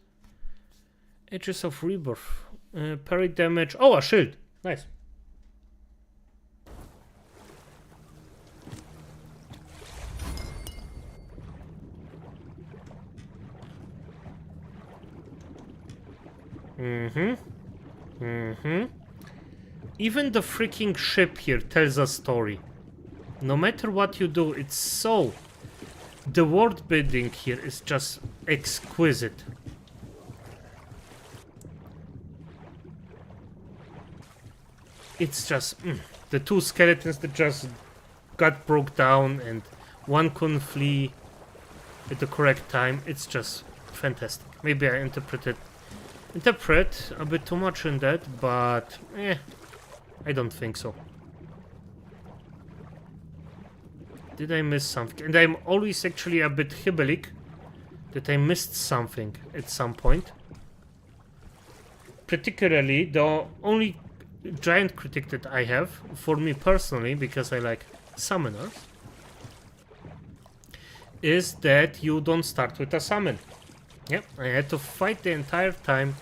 Ages of Rebirth. Parry damage. Oh, a shield. Nice. Even the freaking ship here tells a story. No matter what you do, it's so... The world building here is just exquisite. It's just... the two skeletons that just got broke down and one couldn't flee at the correct time. It's just fantastic. Maybe I interpret a bit too much in that, but I don't think so. Did I miss something? And I'm always actually a bit hibbalik that I missed something at some point. Particularly, the only giant critic that I have, for me personally, because I like summoners, is that you don't start with a summon. Yep, I had to fight the entire time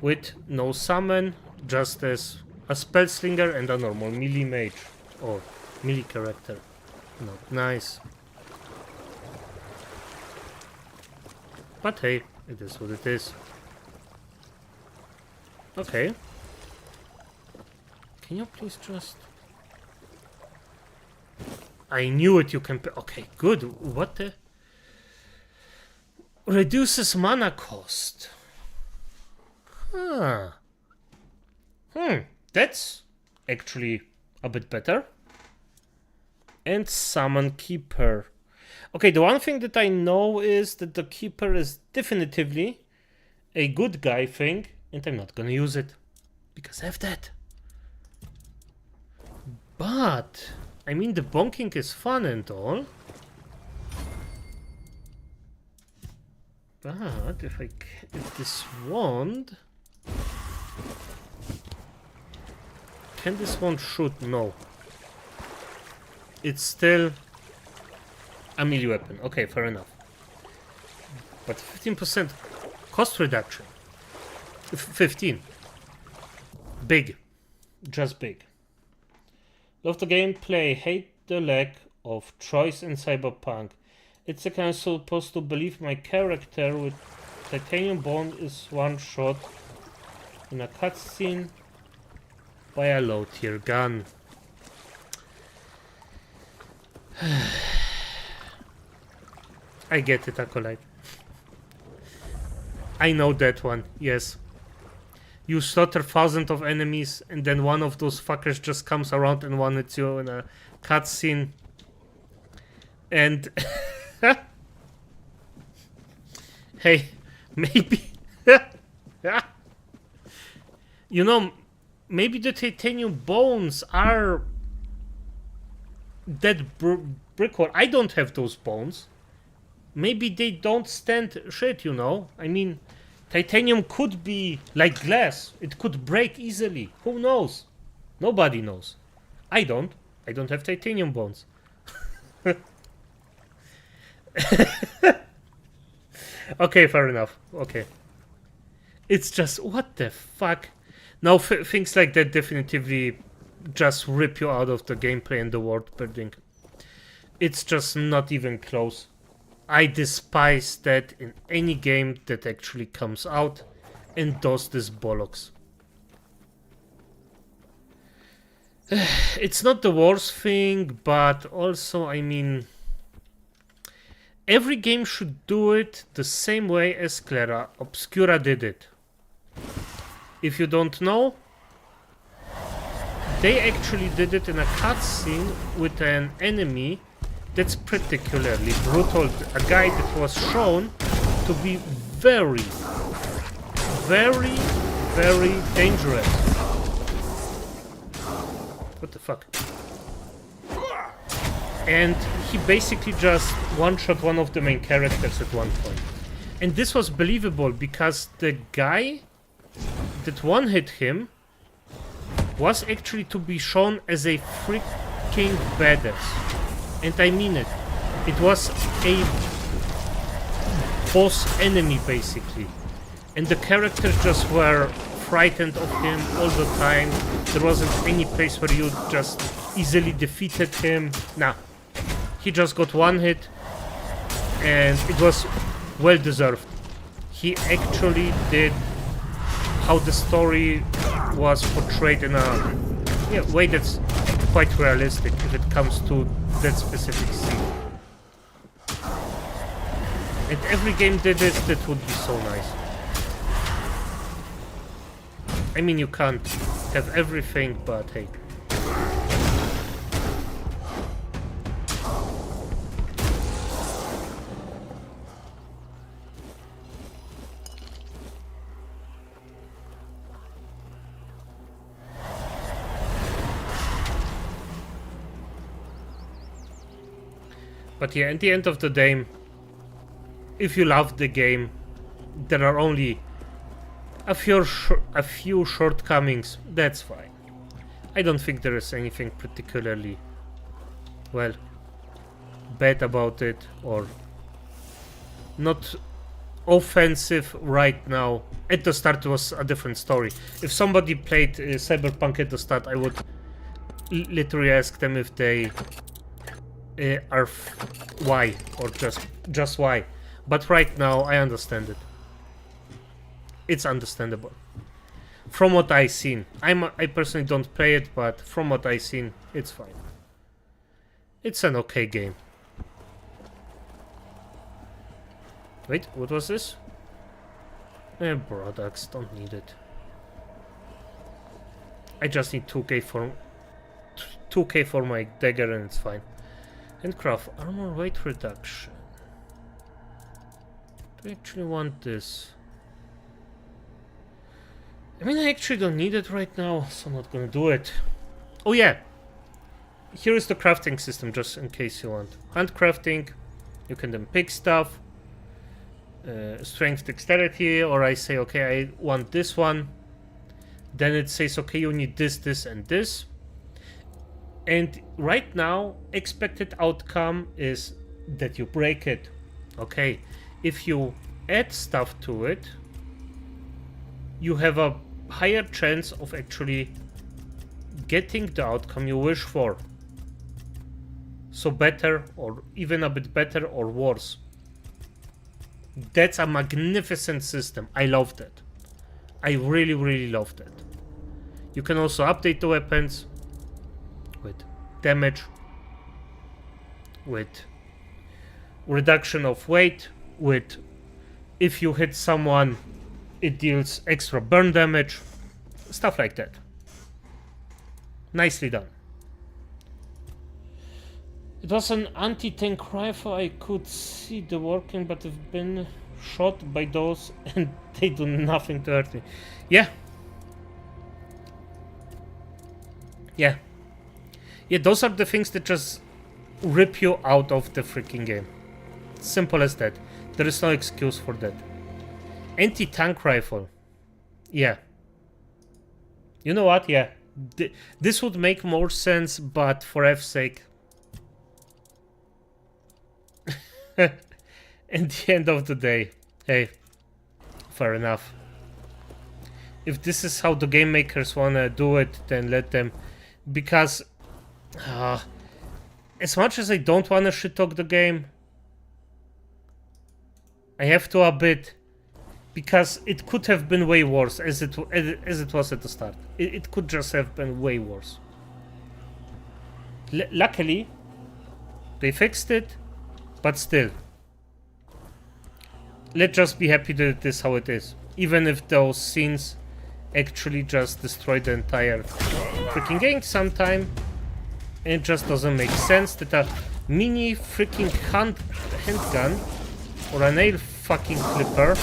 with no summon, just as a spellslinger and a normal melee mage or melee character. Not nice. But hey, it is what it is. Okay. Can you please just... I knew it, you can... Okay, good. What the... Reduces mana cost. Huh. That's actually a bit better. And Summon Keeper. Okay, the one thing that I know is that the Keeper is definitively a good guy thing, and I'm not gonna use it because I have that. But I mean, the bonking is fun and all. But if this wand, can this wand shoot? No. It's still a melee weapon. Okay, fair enough. But 15% cost reduction. 15. Big. Just big. Love the gameplay. Hate the lack of choice in Cyberpunk. It's a kind of supposed to believe my character with titanium bone is one shot in a cutscene by a low tier gun. I get it, Acolyte. I know that one, yes. You slaughter thousands of enemies and then one of those fuckers just comes around and one hits you in a cutscene. And... hey, maybe... you know, maybe the titanium bones are... that brick wall. I don't have those bones. Maybe they don't stand shit, you know? I mean, titanium could be like glass. It could break easily. Who knows? Nobody knows. I don't. I don't have titanium bones. Okay, fair enough. Okay. It's just, what the fuck? Now, things like that definitively just rip you out of the gameplay and the world building. It's just not even close. I despise that in any game that actually comes out and does this bollocks. It's not the worst thing, but also, I mean, every game should do it the same way as Clara Obscura did it. If you don't know, they actually did it in a cutscene with an enemy that's particularly brutal. A guy that was shown to be very, very, very dangerous. What the fuck? And he basically just one-shot one of the main characters at one point. And this was believable because the guy that one-hit him was actually to be shown as a freaking badass. And I mean it. It was a boss enemy, basically. And the characters just were frightened of him all the time. There wasn't any place where you just easily defeated him. Nah. He just got one hit. And it was well deserved. He actually did how the story was portrayed in a way that's quite realistic if it comes to that specific scene. And every game did it, that would be so nice. I mean, you can't have everything, but hey. But yeah, at the end of the day, if you love the game, there are only a few shortcomings. That's fine. I don't think there is anything particularly, well, bad about it or not offensive right now. At the start it was a different story. If somebody played Cyberpunk at the start, I would literally ask them if they are why, or just why. But right now I understand it. It's understandable. From what I've seen, I personally don't play it, but from what I've seen, it's fine. It's an okay game. Wait, what was this? Products, don't need it. I just need 2k for my dagger and it's fine. Handcraft, armor weight reduction. Do I actually want this? I mean, I actually don't need it right now, so I'm not gonna do it. Oh yeah, here is the crafting system, just in case you want. Handcrafting, you can then pick stuff. Strength, dexterity, or I say, okay, I want this one. Then it says, okay, you need this, this, and this. And right now, expected outcome is that you break it. Okay, if you add stuff to it, you have a higher chance of actually getting the outcome you wish for. So better, or even a bit better, or worse. That's a magnificent system. I love that. I really, really love that. You can also update the weapons with damage, with reduction of weight, with if you hit someone, it deals extra burn damage, stuff like that. Nicely done. It was an anti-tank rifle. I could see the working, but I've been shot by those and they do nothing to hurt me. Yeah. Yeah. Yeah, those are the things that just rip you out of the freaking game. Simple as that. There is no excuse for that. Anti-tank rifle. Yeah. You know what? Yeah. This would make more sense, but for F's sake. At the end of the day, hey, fair enough. If this is how the game makers wanna do it, then let them. Because as much as I don't wanna shit talk the game, I have to a bit, because it could have been way worse as it was at the start. It could just have been way worse. Luckily, they fixed it, but still, let's just be happy that it is how it is. Even if those scenes actually just destroy the entire freaking game sometime, it just doesn't make sense that a mini freaking handgun or a nail fucking clipper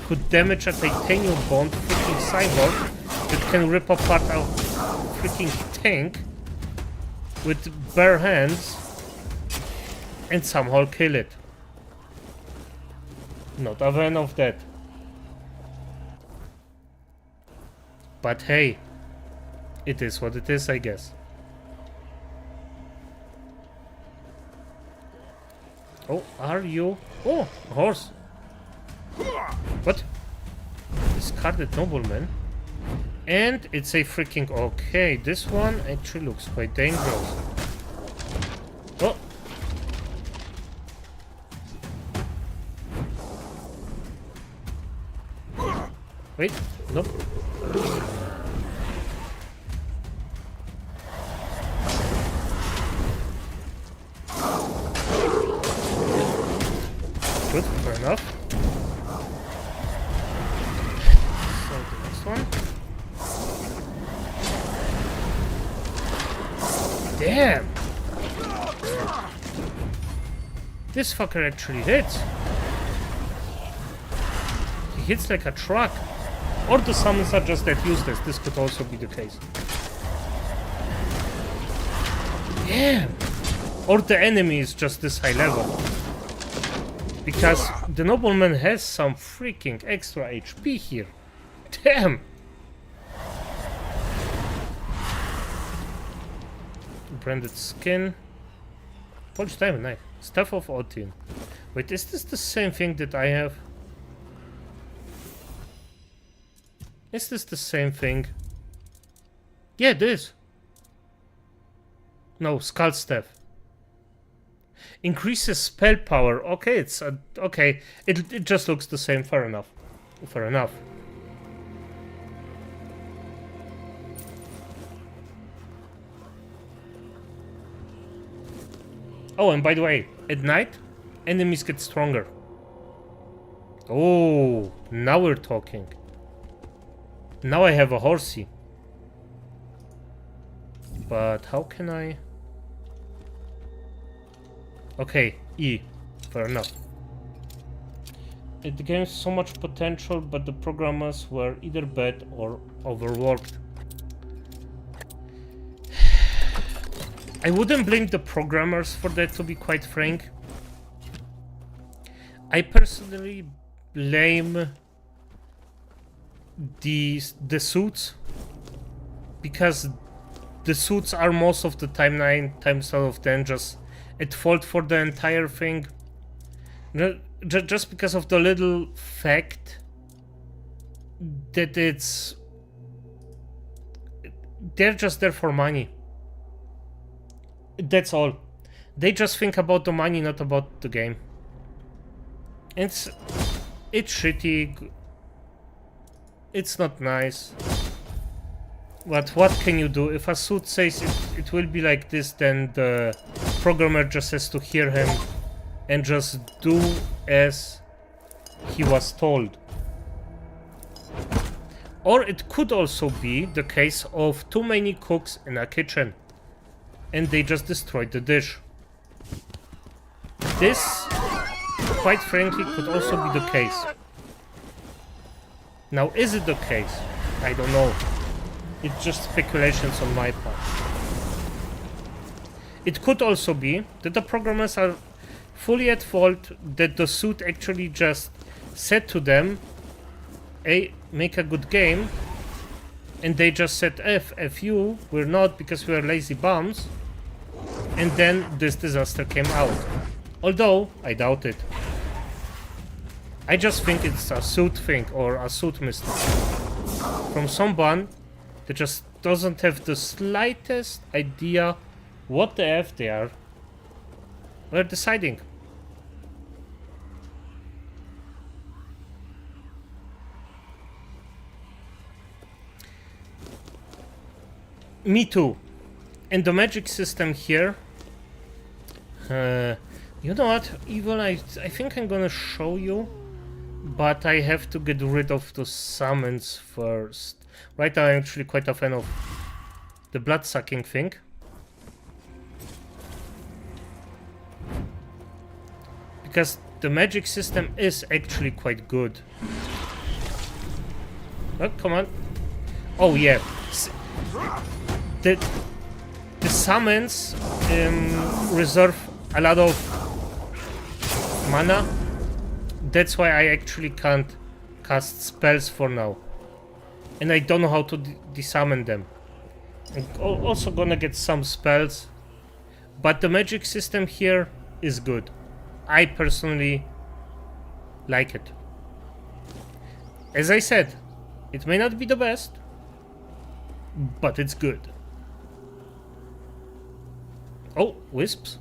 could damage a titanium bond freaking cyborg that can rip apart a freaking tank with bare hands and somehow kill it. Not a fan of that. But hey, it is what it is, I guess. Oh, are you? Oh, a horse. What? Discarded nobleman. And it's a freaking... Okay, this one actually looks quite dangerous. Oh. Wait, nope. Good, fair enough. So the next one. Damn! This fucker actually hits. He hits like a truck. Or the summons are just that useless. This could also be the case. Damn! Or the enemy is just this high level. Because the nobleman has some freaking extra HP here. Damn! Branded skin. Polished diamond knife. Staff of Odin. Wait, is this the same thing that I have? Is this the same thing? Yeah, it is. No, skull staff. Increases spell power. Okay, it's okay. It just looks the same. Fair enough. Fair enough. Oh, and by the way, at night, enemies get stronger. Oh, now we're talking. Now I have a horsey. But how can I... Okay, E. Fair enough. It gains so much potential, but the programmers were either bad or overworked. I wouldn't blame the programmers for that, to be quite frank. I personally blame the suits, because the suits are most of the time 9 times out of 10 just at fault for the entire thing. Just because of the little fact that they're just there for money. That's all. They just think about the money, not about the game. It's shitty. It's not nice. But what can you do? If a suit says it will be like this, then the programmer just has to hear him and just do as he was told. Or it could also be the case of too many cooks in a kitchen and they just destroyed the dish. This, quite frankly, could also be the case. Now, is it the case? I don't know. It's just speculations on my part. It could also be that the programmers are fully at fault, that the suit actually just said to them, hey, make a good game, and they just said, F you, we're not, because we're lazy bums, and then this disaster came out. Although, I doubt it. I just think it's a suit thing, or a suit mistake. From someone that just doesn't have the slightest idea what the F they are. We're deciding. Me too. And the magic system here. You know what, Evil, I think I'm gonna show you, but I have to get rid of the summons first. Right now I'm actually quite a fan of the blood-sucking thing. Because the magic system is actually quite good. Oh, come on. Oh yeah. The summons reserve a lot of mana. That's why I actually can't cast spells for now. And I don't know how to desummon them. I'm also gonna get some spells. But the magic system here is good. I personally like it. As I said, it may not be the best, but it's good. Oh, wisps.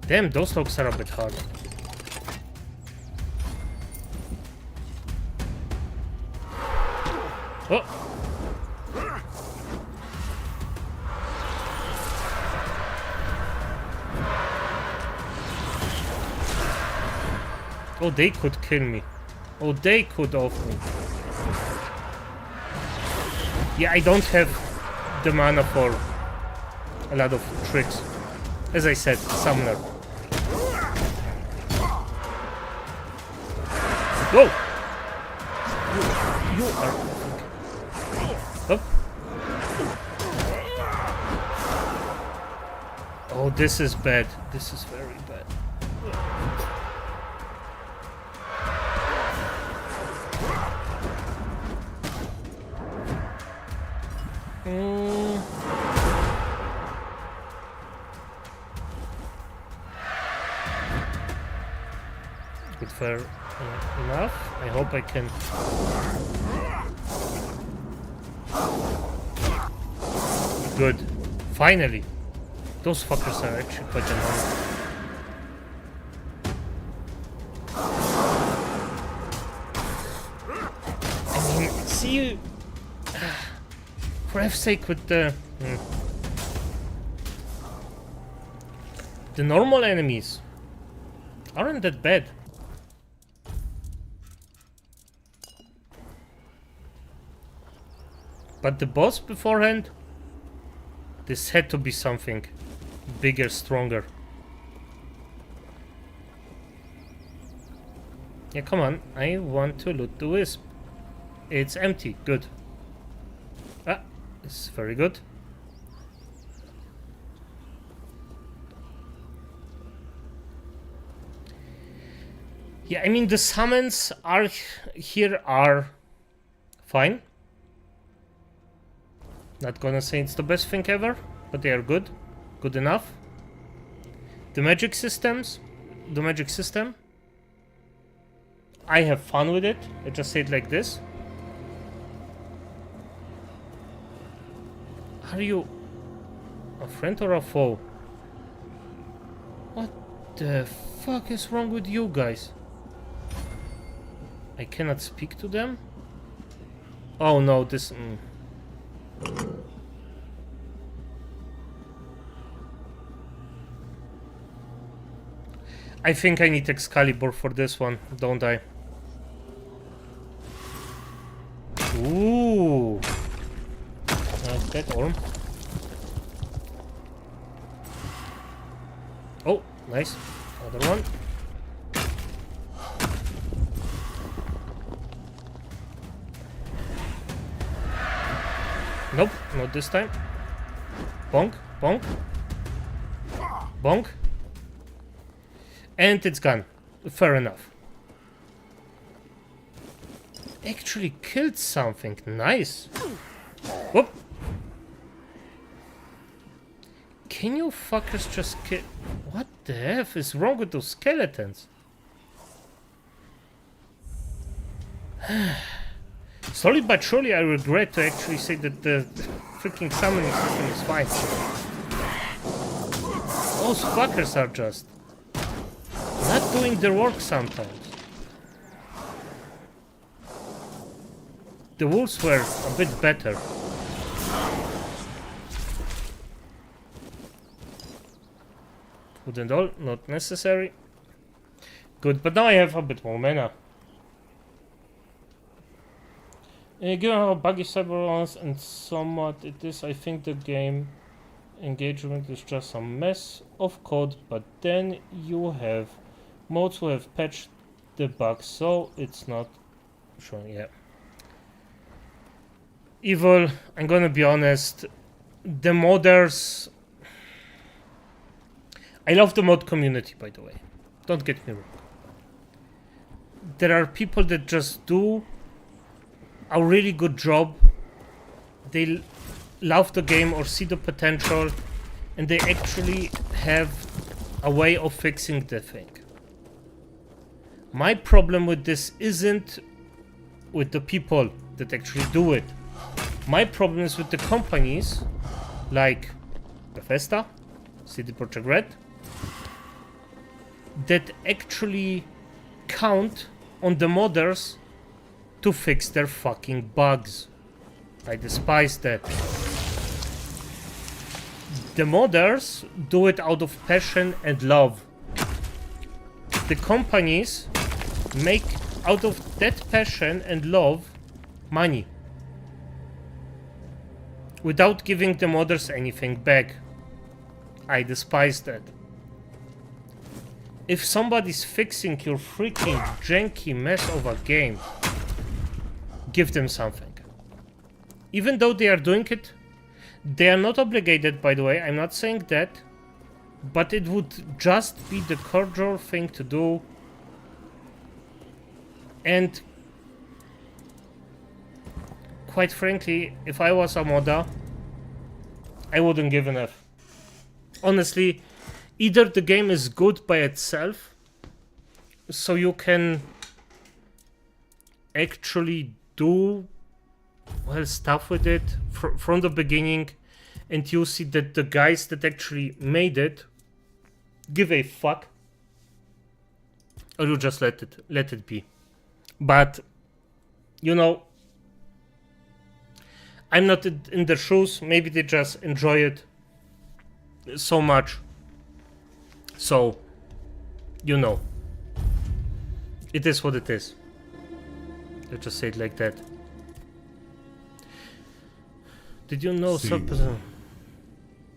Damn, those logs are a bit hard. Oh. Oh, they could kill me. Oh, they could off me. Yeah, I don't have the mana for a lot of tricks. As I said, summoner. Whoa! You are... Oh. Oh, this is bad. This is very bad. Good, fair enough. I hope I can... Good. Finally. Those fuckers are actually quite annoying. I mean, see... For F's sake with the... The normal enemies aren't that bad. But the boss beforehand, this had to be something bigger, stronger. Yeah, come on. I want to loot the wisp. It's empty. Good. Ah, it's very good. Yeah, I mean, the summons are here are fine. Not gonna say it's the best thing ever, but they are good. Good enough. The magic system, I have fun with it. I just say it like this. Are you a friend or a foe? What the fuck is wrong with you guys? I cannot speak to them? Oh no, this... I think I need Excalibur for this one, don't I? Ooh. That orm. Oh, nice. Another one. Nope, not this time. Bonk, bonk. Bonk. And it's gone. Fair enough. Actually killed something. Nice. Whoop. Can you fuckers just kill... What the F is wrong with those skeletons? Slowly but surely I regret to actually say that the freaking summoning system is fine. Those fuckers are just not doing their work sometimes. The wolves were a bit better. Good and all, not necessary. Good, but now I have a bit more mana. Given how buggy Cyberruns and somewhat it is, I think the game engagement is just a mess of code, but then you have mods who have patched the bugs, so it's not showing. Yeah. Evil, I'm gonna be honest, the modders... I love the mod community, by the way. Don't get me wrong. There are people that just do a really good job. They love the game or see the potential, and they actually have a way of fixing the thing. My problem with this isn't with the people that actually do it. My problem is with the companies like Bethesda, CD Projekt Red, that actually count on the modders to fix their fucking bugs. I despise that. The modders do it out of passion and love. The companies make out of that passion and love money without giving the modders anything back. I despise that. if somebody's fixing your freaking janky mess of a game, give them something. Even though they are doing it, they are not obligated, by the way, I'm not saying that, but it would just be the cordial thing to do. And quite frankly, if I was a modder, I wouldn't give an F. Honestly, either the game is good by itself, so you can actually do well stuff with it from the beginning, and you see that the guys that actually made it give a fuck, or you just let it be. But you know, I'm not in their shoes. Maybe they just enjoy it so much. So, you know, it is what it is. Let's just say it like that. Did you know something?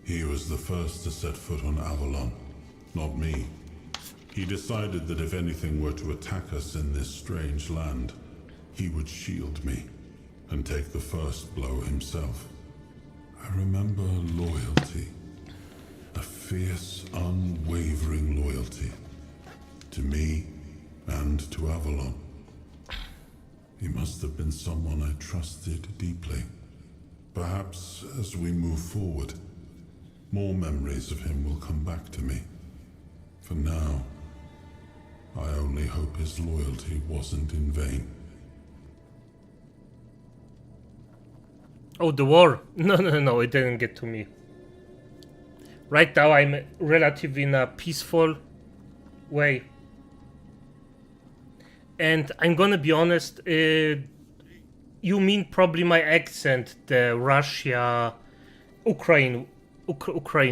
He was the first to set foot on Avalon, not me. He decided that if anything were to attack us in this strange land, he would shield me and take the first blow himself. I remember loyalty. A fierce, unwavering loyalty. To me and to Avalon. He must have been someone I trusted deeply. Perhaps as we move forward, more memories of him will come back to me. For now, I only hope his loyalty wasn't in vain. Oh, the war? No, it didn't get to me. Right now I'm relatively in a peaceful way. And I'm gonna be honest, you mean probably my accent, the Russia-Ukraine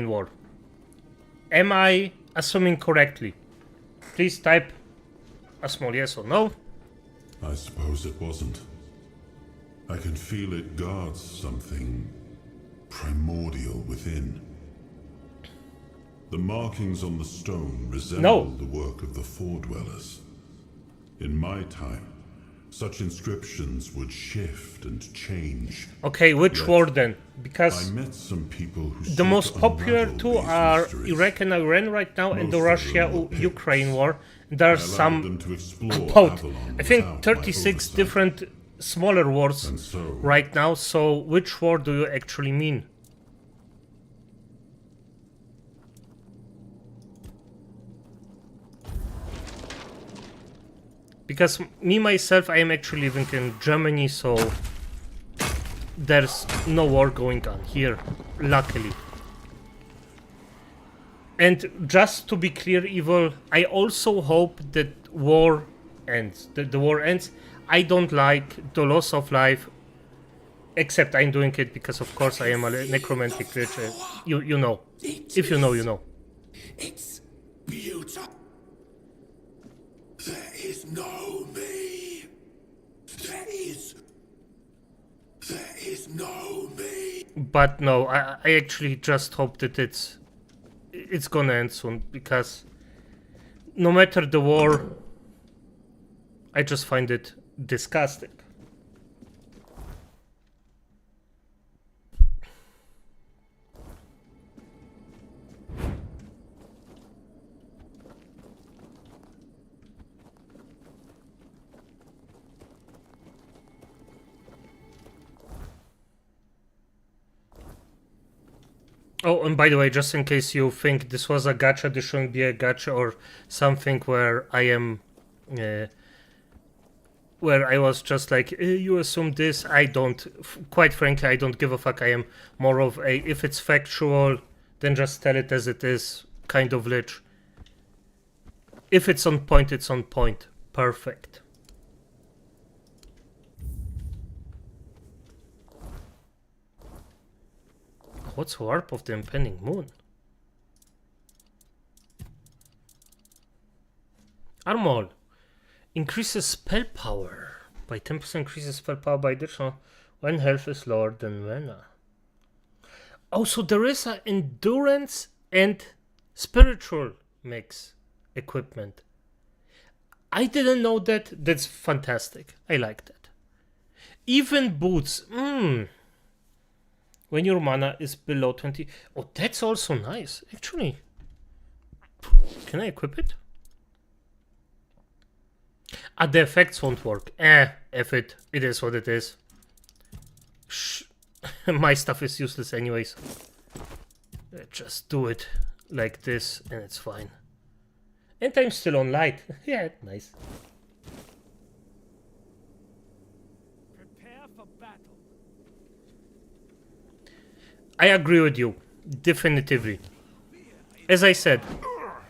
war. Am I assuming correctly? Please type a small yes or no. I suppose it wasn't. I can feel it guards something primordial within. The markings on the stone resemble the work of the Foredwellers. In my time, such inscriptions would shift and change. Okay, which war then? Because I met some people who the most popular unravel two these are mysteries. Iraq and Iran right now, and the Most of them were Russia-Ukraine picks. war. There are I allowed some them to explore about, Avalon I think, without my 36 oversight. different smaller wars And so, right now. So which war do you actually mean? Because me myself, I am actually living in Germany, so there's no war going on here, luckily. And just to be clear, Evil, I also hope that war ends. That the war ends. I don't like the loss of life, except I'm doing it because, of course, I am a necromantic lich. You know. If you know, you know. It's beautiful. There is no me. There is no me. But no, I actually just hope that it's gonna end soon, because no matter the war, I just find it disgusting. Oh, and by the way, just in case you think this was a gacha, this shouldn't be a gacha or something where I am, where I was just like, you assume this. I don't, quite frankly, I don't give a fuck. I am more of a, if it's factual, then just tell it as it is, kind of lich. If it's on point, it's on point. Perfect. What's Warp of the Impending Moon? Armor. Increases spell power. By 10% increases spell power by additional when health is lower than mana. Oh, so there is an endurance and spiritual mix. equipment. I didn't know that. That's fantastic. I like that. Even boots. When your mana is below 20. Oh, that's also nice. Actually, can I equip it? The effects won't work. F it. It is what it is. My stuff is useless anyways. Just do it like this and it's fine. And I'm still on light. Yeah, nice. Prepare for battle. I agree with you. Definitively. As I said,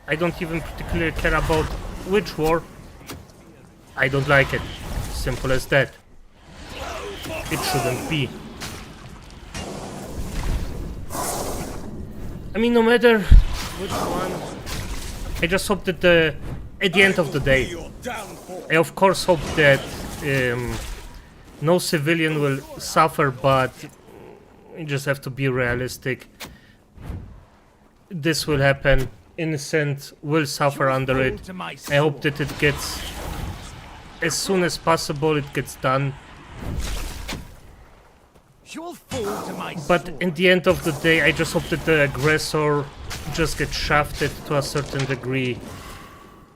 I don't even particularly care about which war. I don't like it. Simple as that. It shouldn't be. I mean, no matter which one, I just hope that at the end of the day, I of course hope that no civilian will suffer, but you just have to be realistic. This will happen. Innocent will suffer under it. I hope that it gets, as soon as possible, it gets done. But in the end of the day, I just hope that the aggressor just gets shafted to a certain degree.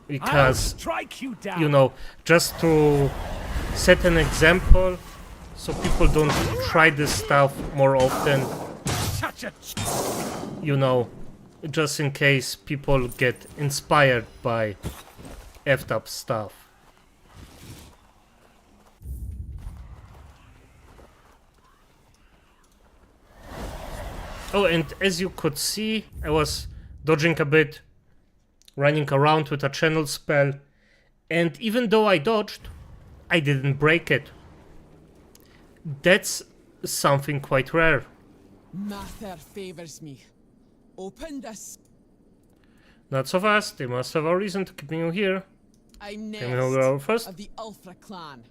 Because, you know, just to set an example so people don't try this stuff more often. You know, just in case people get inspired by effed up stuff. Oh, and as you could see, I was dodging a bit, running around with a channel spell, and even though I dodged, I didn't break it. That's something quite rare. Master favors me. Open this. Not so fast, they must have a reason to keep you here. I'm Can we go first? of the Ulfra clan,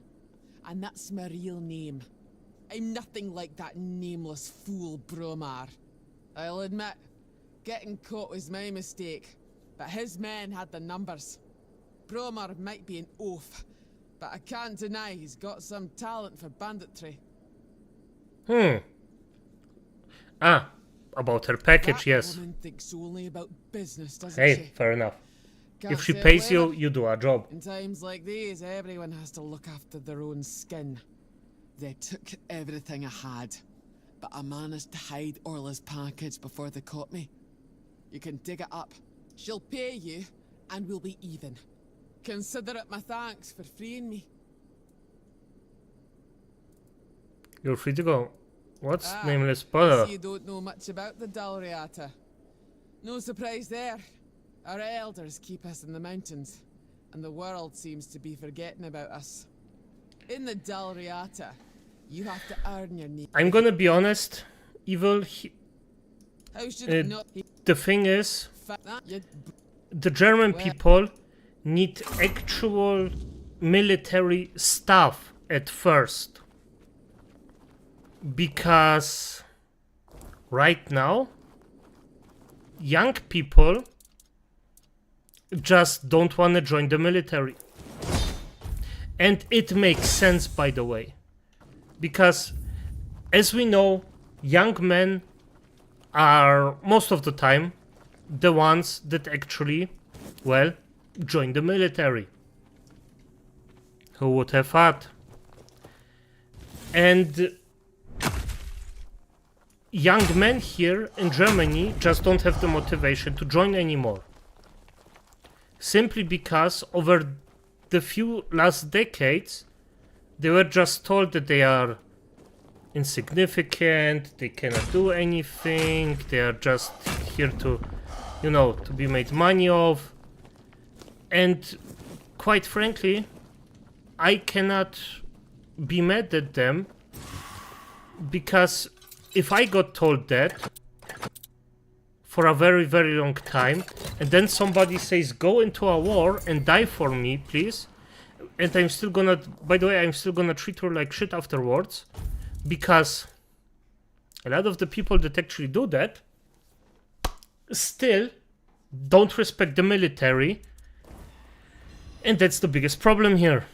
and that's my real name. I'm nothing like that nameless fool Bromar. I'll admit, getting caught was my mistake, but his men had the numbers. Bromar might be an oaf, but I can't deny he's got some talent for banditry. About her package, That yes. woman thinks only about business, doesn't Hey, she? fair enough. Can't If she say I pays blame you, her. you do a job. In times like these, everyone has to look after their own skin. They took everything I had, but I managed to hide Orla's package before they caught me. You can dig it up. She'll pay you, and we'll be even. Consider it my thanks for freeing me. You're free to go. What's Ah, nameless I brother? see you don't know much about the Dalriata. No surprise there. Our elders keep us in the mountains, and the world seems to be forgetting about us. In the Dalriata, you have to earn your name. I'm gonna be honest, Evil, How should it not be? the thing is, You the German people need actual military stuff at first. Because right now, young people just don't want to join the military. And it makes sense, by the way. Because, as we know, young men are, most of the time, the ones that actually, well, join the military. Who would have thought? And young men here in Germany just don't have the motivation to join anymore. Simply because over the few last decades, they were just told that they are insignificant, they cannot do anything, they are just here to, you know, to be made money of. And quite frankly, I cannot be mad at them, because if I got told that for a very, very long time, and then somebody says, go into a war and die for me, please, and I'm still gonna, by the way, I'm still gonna treat her like shit afterwards, because a lot of the people that actually do that still don't respect the military And that's the biggest problem here.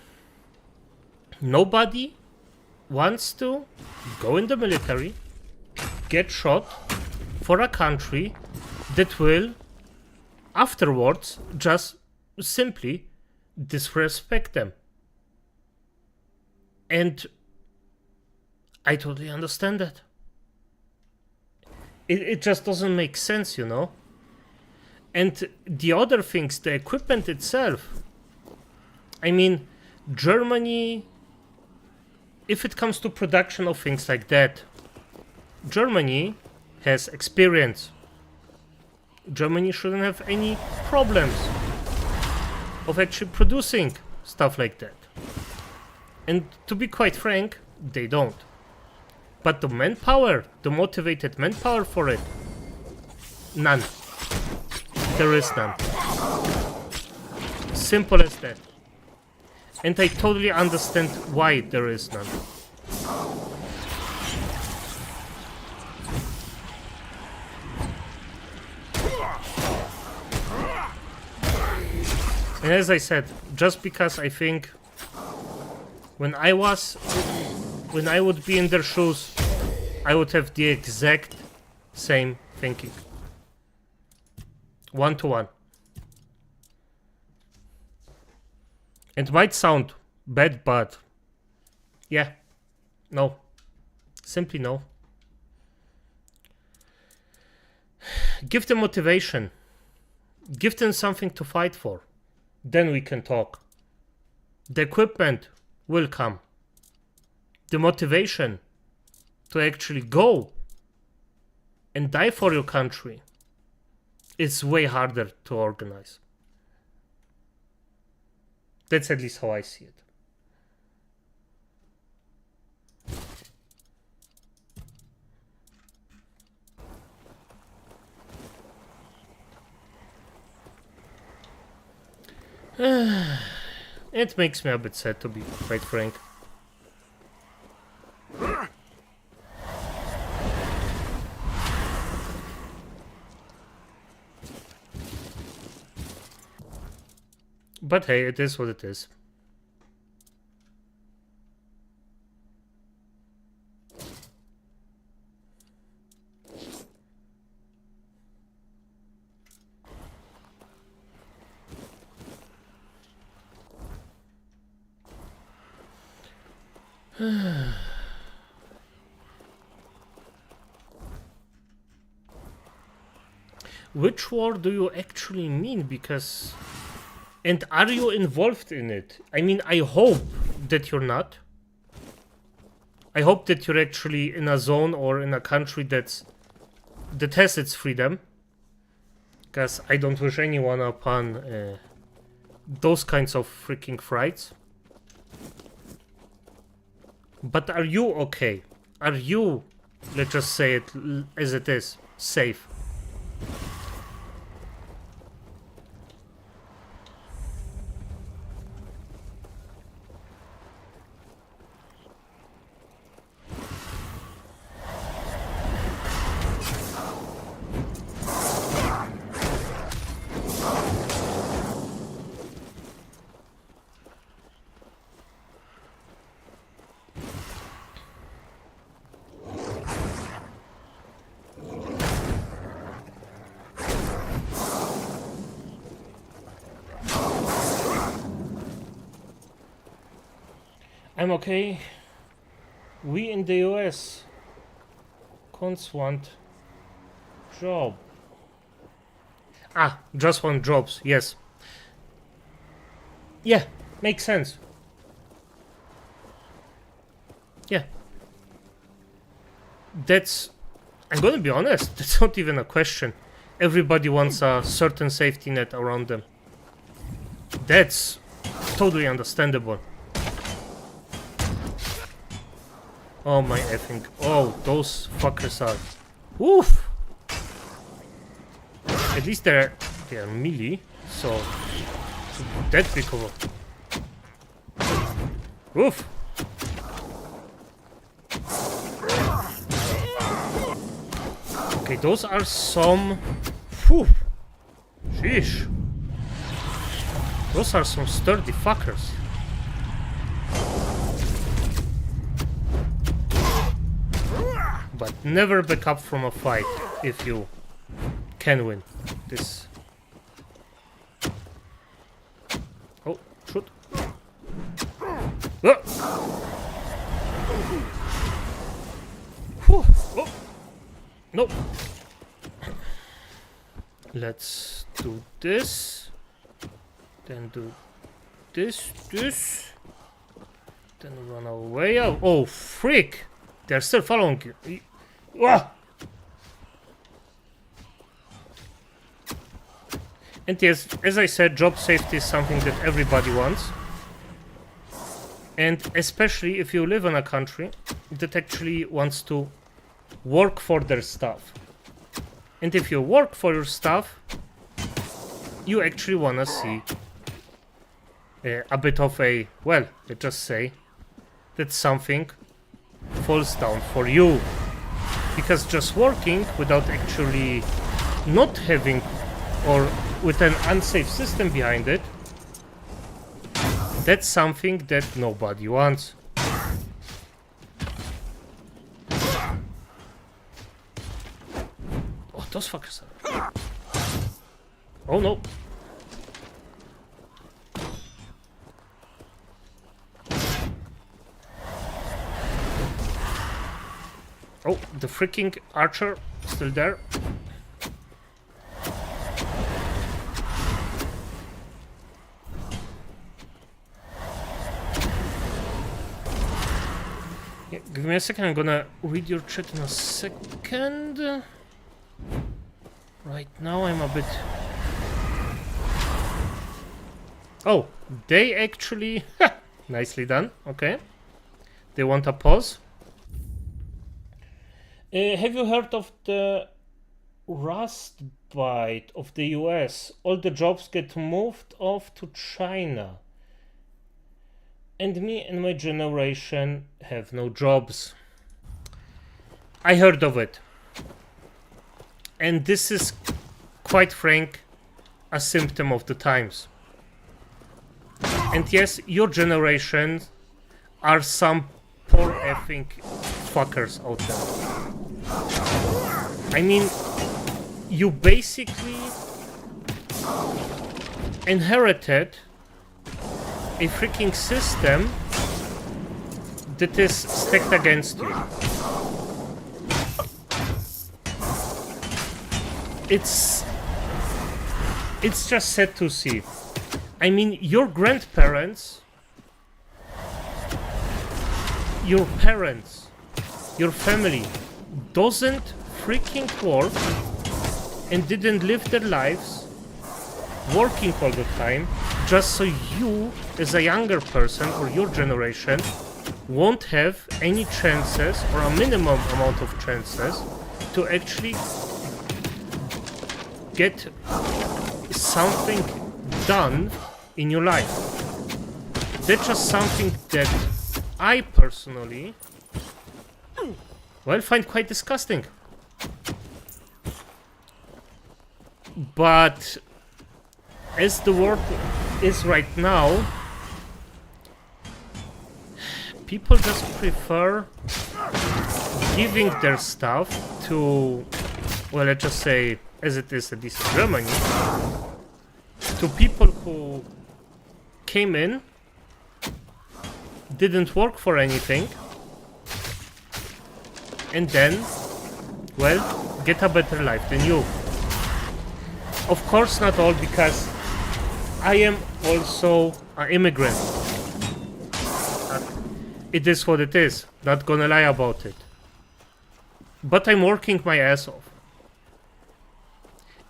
Nobody wants to go in the military, get shot for a country that will afterwards just simply disrespect them. And I totally understand that. It just doesn't make sense, you know? And the other things, the equipment itself, I mean, Germany, if it comes to production of things like that, Germany has experience. Germany shouldn't have any problems of actually producing stuff like that. And to be quite frank, they don't. But the manpower, the motivated manpower for it, none. There is none. Simple as that. And I totally understand why there is none. And as I said, just because I think when I would be in their shoes, I would have the exact same thinking. 1-to-1. It might sound bad, but yeah, no. Simply no. Give them motivation. Give them something to fight for. Then we can talk. The equipment will come. The motivation to actually go and die for your country is way harder to organize. That's at least how I see it. It makes me a bit sad, to be quite frank. But hey, it is what it is. Which war do you actually mean? Because... And are you involved in it? I mean, I hope that you're not. I hope that you're actually in a zone or in a country that has its freedom. Because I don't wish anyone upon those kinds of freaking frights. But are you okay? Are you, let's just say it as it is, safe? I'm okay. We in the US cons want job. Ah, just want jobs, yes. Yeah, makes sense. Yeah. That's... I'm gonna be honest, that's not even a question. Everybody wants a certain safety net around them. That's totally understandable. Oh my effing... Oh, those fuckers are... Oof! At least they are melee, so... That big of a... Oof! Okay, those are some... Whew! Sheesh! Those are some sturdy fuckers. But never back up from a fight if you can win this. Oh, shoot. Ah! Whew. Oh. No. Let's do this. Then do this. Then run away. Oh, freak! They're still following you. Ah! And yes, as I said, job safety is something that everybody wants. And especially if you live in a country that actually wants to work for their stuff. And if you work for your stuff, you actually want to see a bit of a, well, let's just say that something falls down for you. Because just working without actually not having, or with an unsafe system behind it, that's something that nobody wants. Oh, those fuckers are... Oh no. Oh, the freaking archer still there. Yeah, give me a second, I'm gonna read your chat in a second. Right now I'm a bit... Oh, they actually... Nicely done, okay. They want a pause. Have you heard of the rust bite of the US? All the jobs get moved off to China. And me and my generation have no jobs. I heard of it. And this is, quite frank, a symptom of the times. And yes, your generation are some poor effing fuckers out there. I mean, you basically inherited a freaking system that is stacked against you. It's just sad to see. I mean, your grandparents, your parents, your family doesn't freaking work and didn't live their lives working all the time just so you, as a younger person or your generation, won't have any chances or a minimum amount of chances to actually get something done in your life. That's just something that I personally, well, find quite disgusting. But as the world is right now, people just prefer giving their stuff to, well, let's just say, as it is at least in Germany, to people who came in, didn't work for anything, and then, well, get a better life than you. Of course not all, because I am also an immigrant. It is what it is, not gonna lie about it. But I'm working my ass off.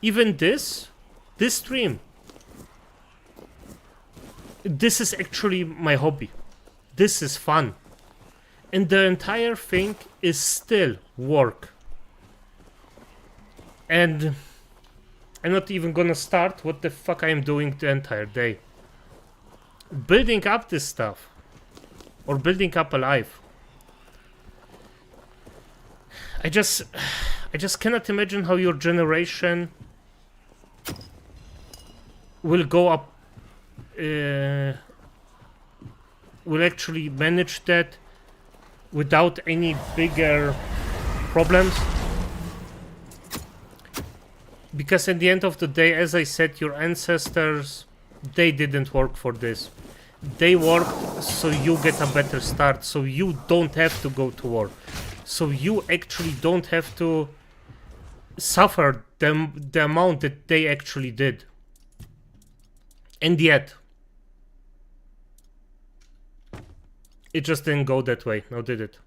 Even this stream, this is actually my hobby. This is fun. And the entire thing is still work. And I'm not even gonna start what the fuck I'm doing the entire day. Building up this stuff. Or building up a life. I just cannot imagine how your generation will go up will actually manage that without any bigger problems. Because at the end of the day, as I said, your ancestors, they didn't work for this. They worked so you get a better start, so you don't have to go to war. So you actually don't have to suffer the amount that they actually did. And yet, it just didn't go that way, now did it?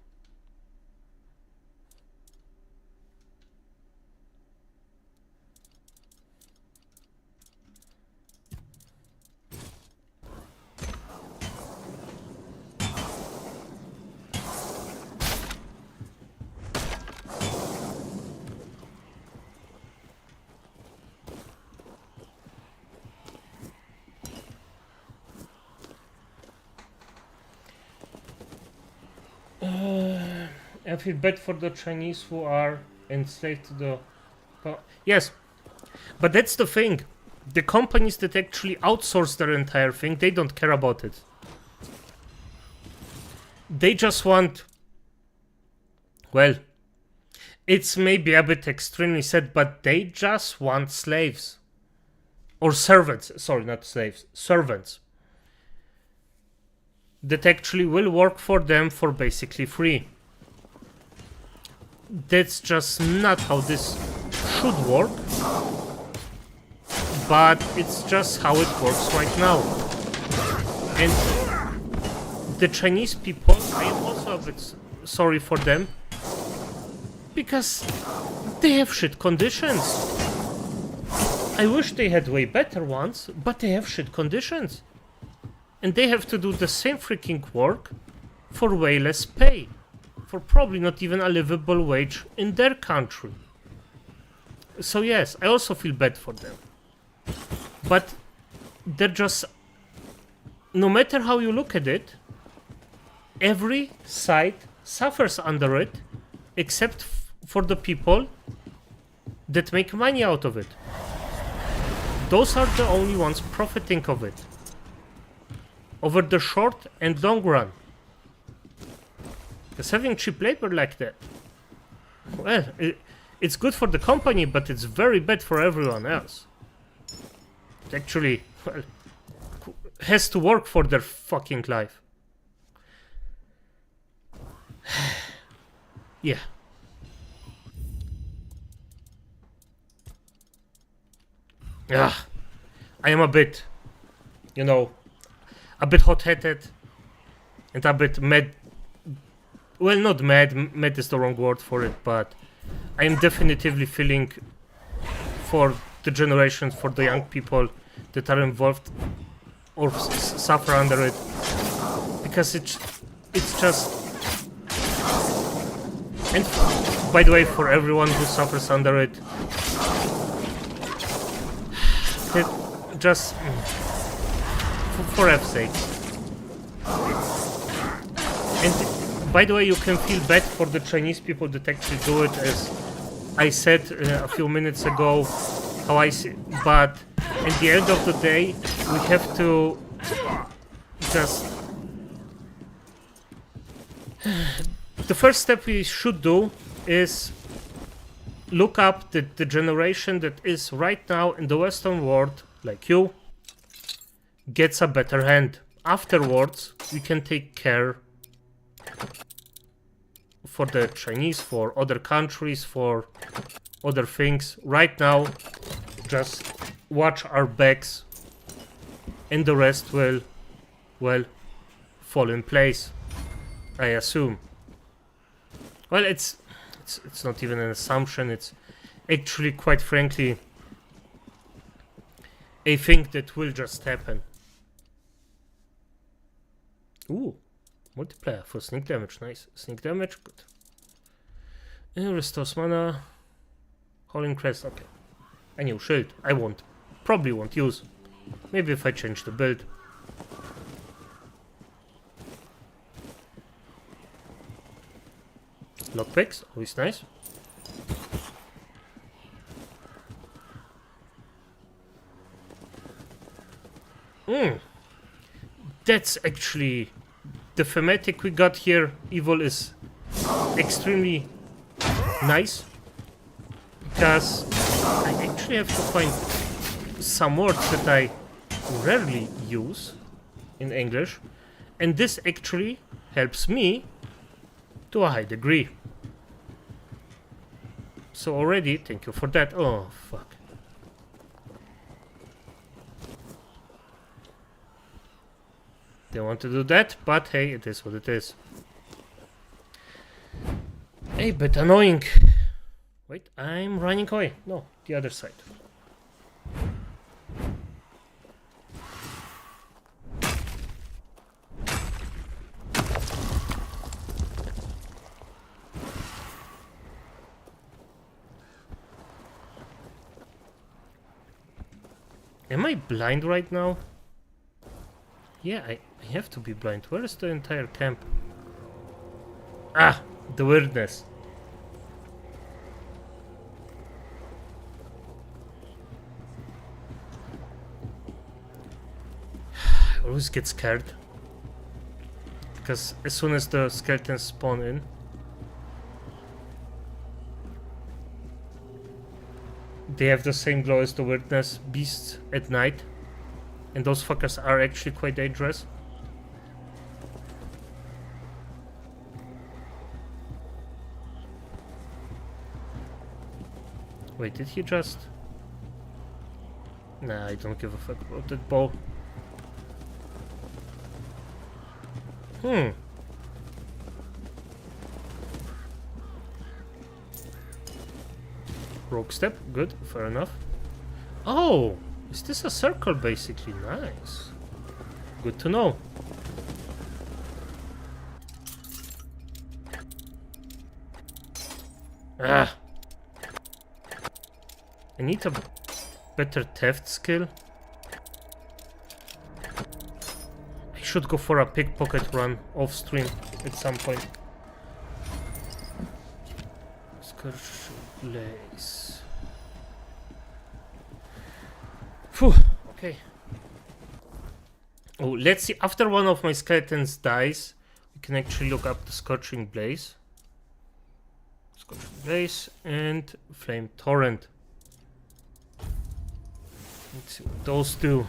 I feel bad for the Chinese who are enslaved to the... Yes, but that's the thing. The companies that actually outsource their entire thing, they don't care about it. They just want... Well, it's maybe a bit extremely said, but they just want slaves. Or servants. Sorry, not slaves. Servants. That actually will work for them for basically free. That's just not how this should work, but it's just how it works right now. And the Chinese people, I am also a bit sorry for them, because they have shit conditions. I wish they had way better ones, but they have shit conditions. And they have to do the same freaking work for way less pay. For probably not even a livable wage in their country. So yes, I also feel bad for them. But they're just... No matter how you look at it, every side suffers under it, except for the people that make money out of it. Those are the only ones profiting of it. Over the short and long run. Because having cheap labor like that, well, it's good for the company, but it's very bad for everyone else. It actually, well, has to work for their fucking life. Yeah. Ah, I am a bit, you know, a bit hot-headed and a bit mad. Well, not mad. Mad is the wrong word for it, but I am definitively feeling for the generations, for the young people that are involved or suffer under it, because it's just. And by the way, for everyone who suffers under it, just for F's sake. And by the way, you can feel bad for the Chinese people that actually do it, as I said a few minutes ago, how I see. But at the end of the day, we have to just... The first step we should do is look up the generation that is right now in the Western world, like you, gets a better hand. Afterwards, we can take care for the Chinese, for other countries, for other things. Right now, just watch our backs, and the rest will, well, fall in place, I assume. Well, it's not even an assumption, it's actually, quite frankly, a thing that will just happen. Ooh, multiplayer for sneak damage, nice. Sneak damage, good. Restores mana. Howling Crest, okay. A new shield, I probably won't use. Maybe if I change the build. Lockpicks, always nice. that's actually the thematic we got here. Evil is extremely nice, because I actually have to find some words that I rarely use in English, and this actually helps me to a high degree. So already, thank you for that. Oh, fuck. They want to do that, but hey, it is what it is. A bit annoying. Wait, I'm running away. No, the other side. Am I blind right now? Yeah, I have to be blind. Where is the entire camp? Ah, the weirdness. I always get scared, because as soon as the skeletons spawn in, they have the same glow as the weirdness beasts at night, and those fuckers are actually quite dangerous. Wait, did he just... Nah, I don't give a fuck about that bow. Rogue step, good, fair enough. Oh, is this a circle basically? Nice. Good to know. Ah. I need a better theft skill. I should go for a pickpocket run off stream at some point. Scourge Blaze. Phew, okay. Oh, let's see. After one of my skeletons dies, we can actually look up the Scorching Blaze. Scorching Blaze and Flame Torrent. Let's see what those do.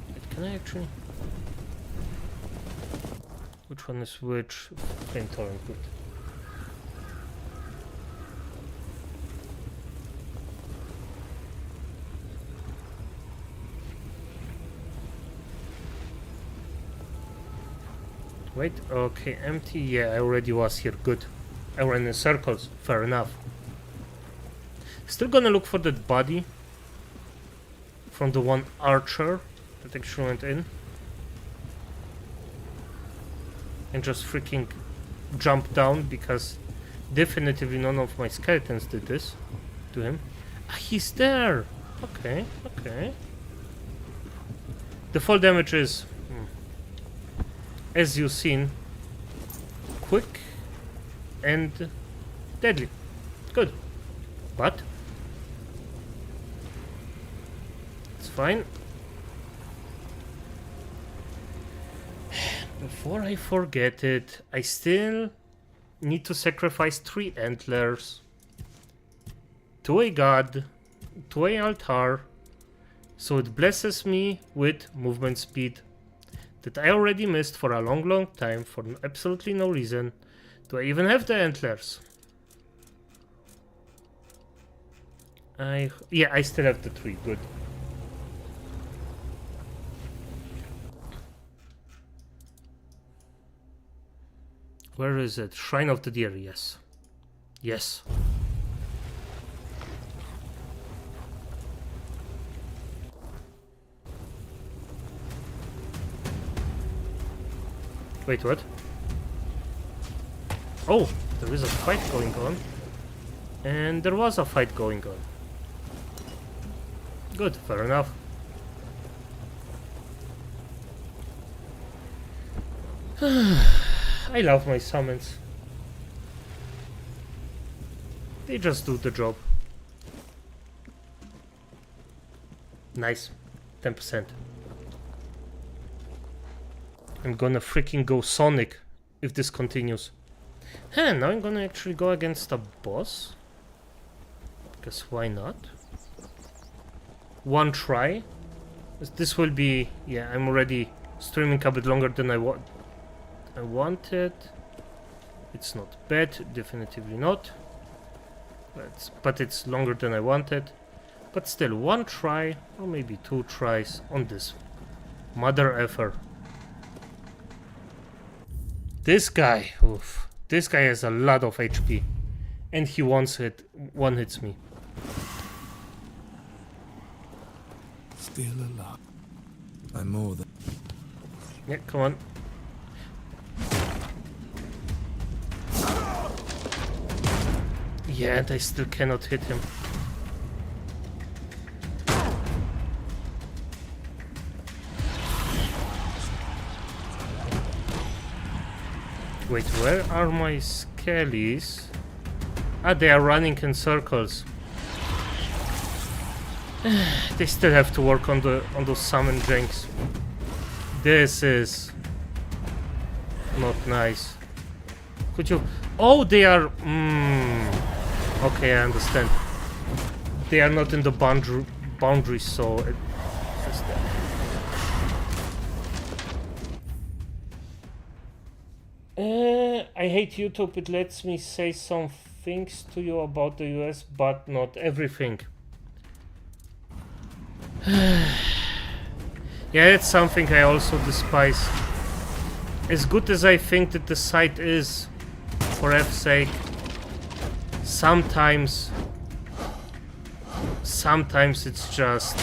Wait, can I actually... Which one is which? Flame Torrent, good. Wait, okay, empty. Yeah, I already was here. Good. I ran in circles. Fair enough. Still gonna look for that body from the one archer that actually went in. And just freaking jump down, because definitively none of my skeletons did this to him. Ah, he's there! Okay, okay. The fall damage is... as you've seen, quick and deadly. Good. But it's fine. Before I forget it, I still need to sacrifice 3 antlers to a god, to a altar, so it blesses me with movement speed that I already missed for a long time for absolutely no reason. Do I even have the antlers? Yeah, I still have the 3, good. Where is it? Shrine of the Deer, yes. Yes. Wait, what? Oh, there is a fight going on. And there was a fight going on. Good, fair enough. I love my summons. They just do the job. Nice. 10%. I'm gonna freaking go Sonic if this continues. Huh, now I'm gonna actually go against a boss. Because why not? One try. This will be... yeah, I'm already streaming a bit longer than I wanted. It's not bad, definitively not. But it's longer than I wanted. But still, one try, or maybe two tries on this mother effer. This guy, oof. This guy has a lot of HP. And he one hits me. Still alive. I'm more than... Yeah, come on. Yeah, and I still cannot hit him. Wait, where are my skellies? Ah, they are running in circles. They still have to work on those summon janks. This is not nice. Could you? Oh, they are. Okay, I understand. They are not in the boundaries, so. I hate YouTube. It lets me say some things to you about the US, but not everything. Yeah, it's something I also despise. As good as I think that the site is, for F's sake, sometimes it's just...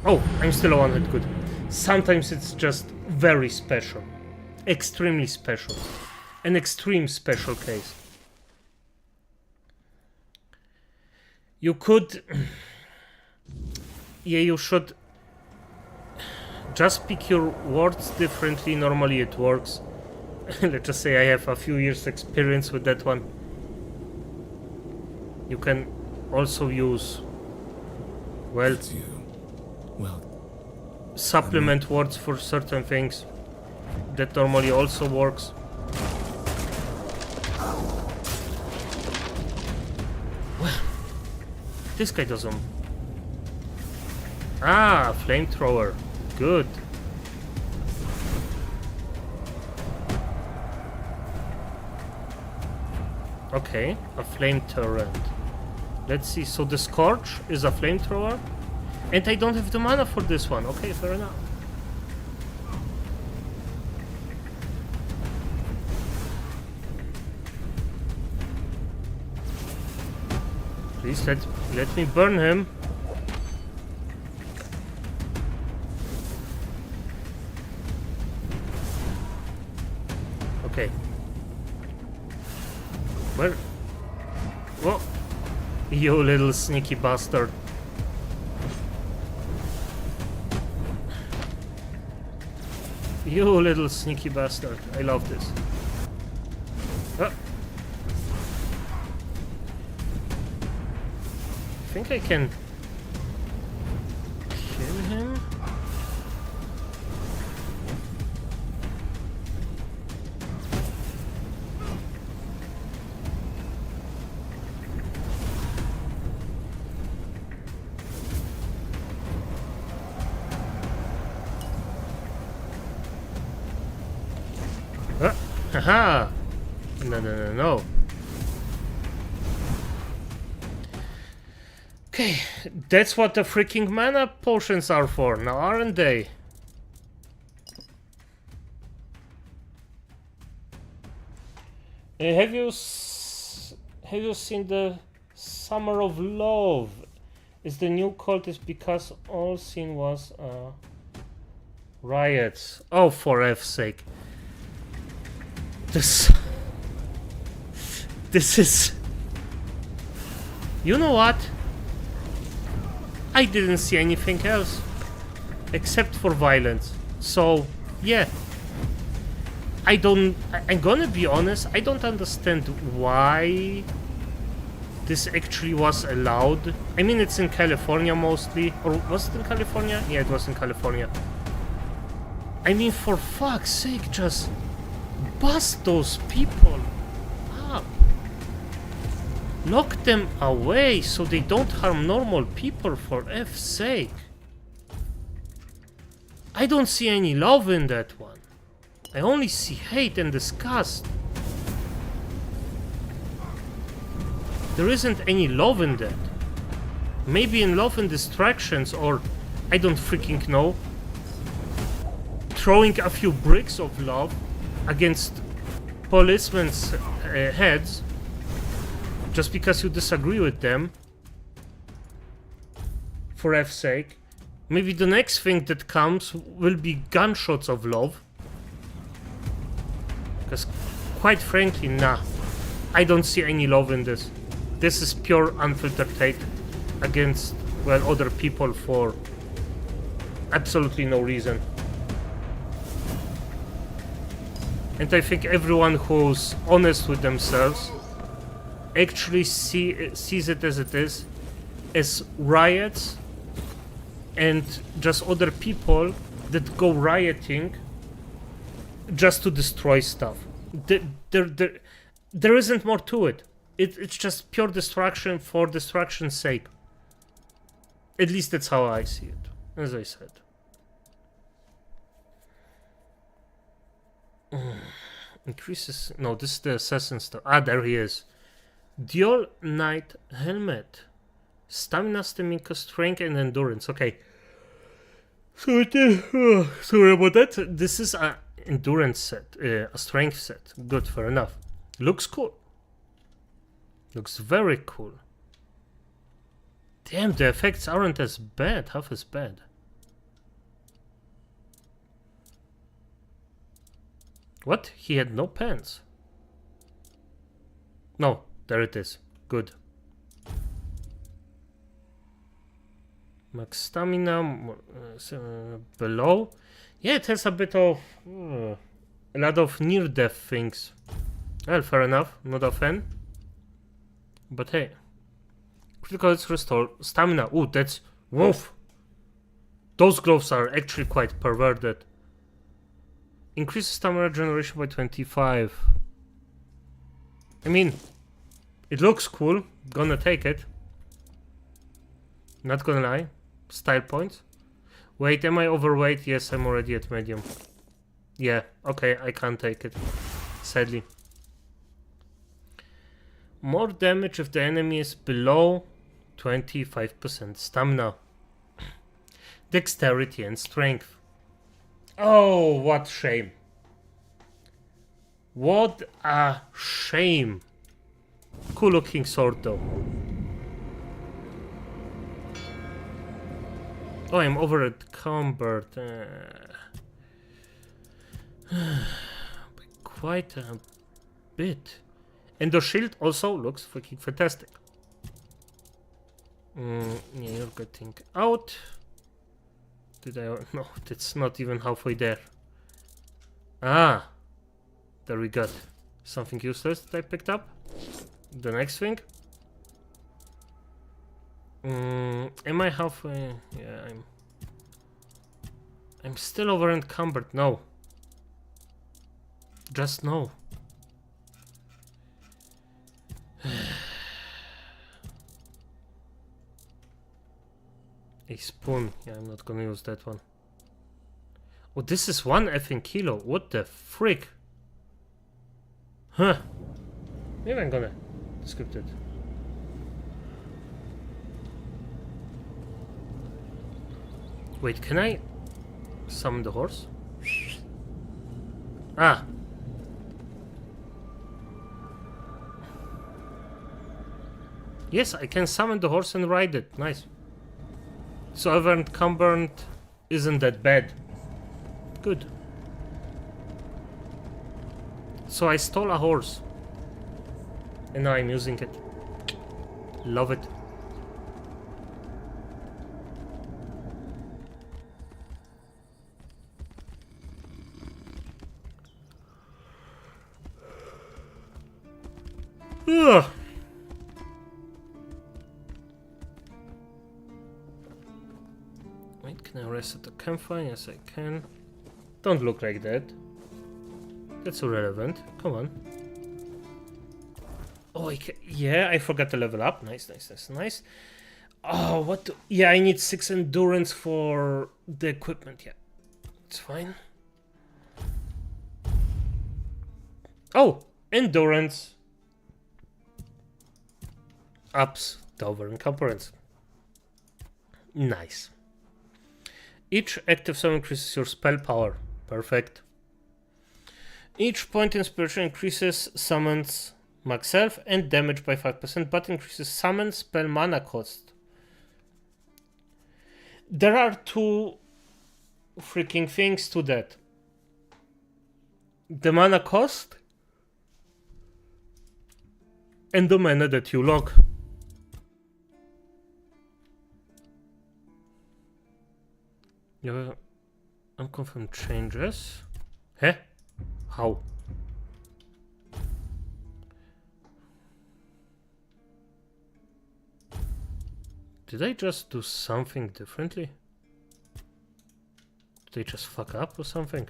oh, I'm still a one-hit good. Sometimes it's just very special. Extremely special. An extreme special case. You could... yeah, you should just pick your words differently. Normally it works. Let's just say I have a few years experience with that one. You can also use, well, supplement words for certain things. That normally also works. Well, this guy doesn't... ah, flamethrower. Good. Okay, a flame turret. Let's see, so the Scorch is a flamethrower? And I don't have the mana for this one. Okay, fair enough. Please let me burn him. Okay. Where? Whoa! You little sneaky bastard. You little sneaky bastard. I love this. Ah. I think I can kill him. Haha! No. Okay, that's what the freaking mana potions are for, now aren't they? Have you seen the Summer of Love? Is the new cult is because all seen was riots. Oh, for F's sake. This is... you know what? I didn't see anything else except for violence. So, yeah. I'm gonna be honest, I don't understand why this actually was allowed. I mean, it's in California mostly. Or was it in California? Yeah, it was in California. I mean, for fuck's sake, just bust those people up. Lock them away so they don't harm normal people, for F's sake. I don't see any love in that one. I only see hate and disgust. There isn't any love in that. Maybe in love and distractions, or I don't freaking know. Throwing a few bricks of love against policemen's heads just because you disagree with them, for F's sake. Maybe the next thing that comes will be gunshots of love. Because quite frankly, nah, I don't see any love in this. This is pure unfiltered hate against, well, other people for absolutely no reason. And I think everyone who's honest with themselves actually sees it is, as riots and just other people that go rioting just to destroy stuff. There isn't more to it. It's just pure destruction for destruction's sake. At least that's how I see it, as I said. Increases... No, this is the assassin stuff. Ah, there he is. Dual Knight Helmet. Stamina, stamina, strength, and endurance. Okay. So it is... sorry about that. This is a endurance set. A strength set. Good, fair enough. Looks cool. Looks very cool. Damn, the effects aren't as bad. Half as bad. What? He had no pants. No, there it is. Good. Max stamina below. Yeah, it has a bit of a lot of near-death things. Well, fair enough. Not a fan. But hey, critical hits restore stamina. Ooh, that's woof. Those gloves are actually quite perverted. Increases stamina generation by 25. I mean, it looks cool. Gonna take it. Not gonna lie. Style points. Wait, am I overweight? Yes, I'm already at medium. Yeah, okay, I can't take it. Sadly. More damage if the enemy is below 25% stamina. Dexterity and strength. Oh, what shame. What a shame. Cool looking sword though. Oh, I'm over encumbered. Quite a bit. And the shield also looks fucking fantastic. Yeah, you're getting out. Did I? No, it's not even halfway there. Ah, there we got something useless that I picked up. The next thing. Am I halfway? Yeah, I'm still over encumbered. No. Just no. A spoon. Yeah, I'm not gonna use that one. Oh, this is 1 effing kilo. What the frick? Huh. Maybe I'm gonna script it. Wait, can I summon the horse? Ah. Yes, I can summon the horse and ride it. Nice. So over encumbered isn't that bad. Good. So I stole a horse. And now I'm using it. Love it. Ugh. Wait, can I rest at the campfire? Yes, I can. Don't look like that. That's irrelevant. Come on. Oh, yeah, I forgot to level up. Nice, nice, nice, nice. Oh, what? Yeah, I need 6 endurance for the equipment. Yeah, it's fine. Oh, endurance ups the over encumbrance. Nice. Each active summon increases your spell power. Perfect. Each point inspiration increases summons max health and damage by 5%, but increases summon spell mana cost. There are two freaking things to that. The mana cost and the mana that you log. Yeah, unconfirmed changes. Huh? How? Did I just do something differently? Did I just fuck up or something?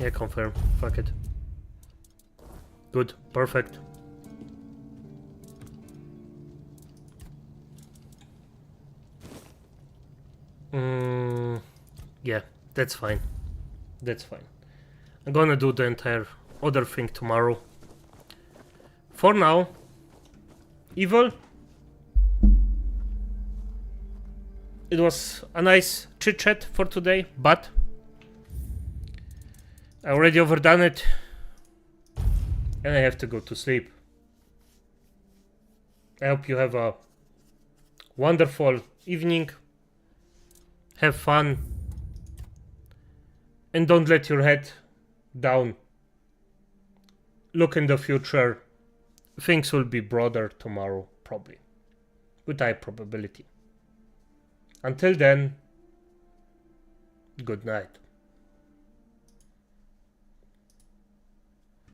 Yeah, confirm. Fuck it. Good. Perfect. Yeah, that's fine. That's fine. I'm gonna do the entire other thing tomorrow. For now, Evil. It was a nice chit chat for today, but I already overdone it and I have to go to sleep. I hope you have a wonderful evening. Have fun and don't let your head down. Look in the future. Things will be broader tomorrow, probably. With high probability. Until then, good night.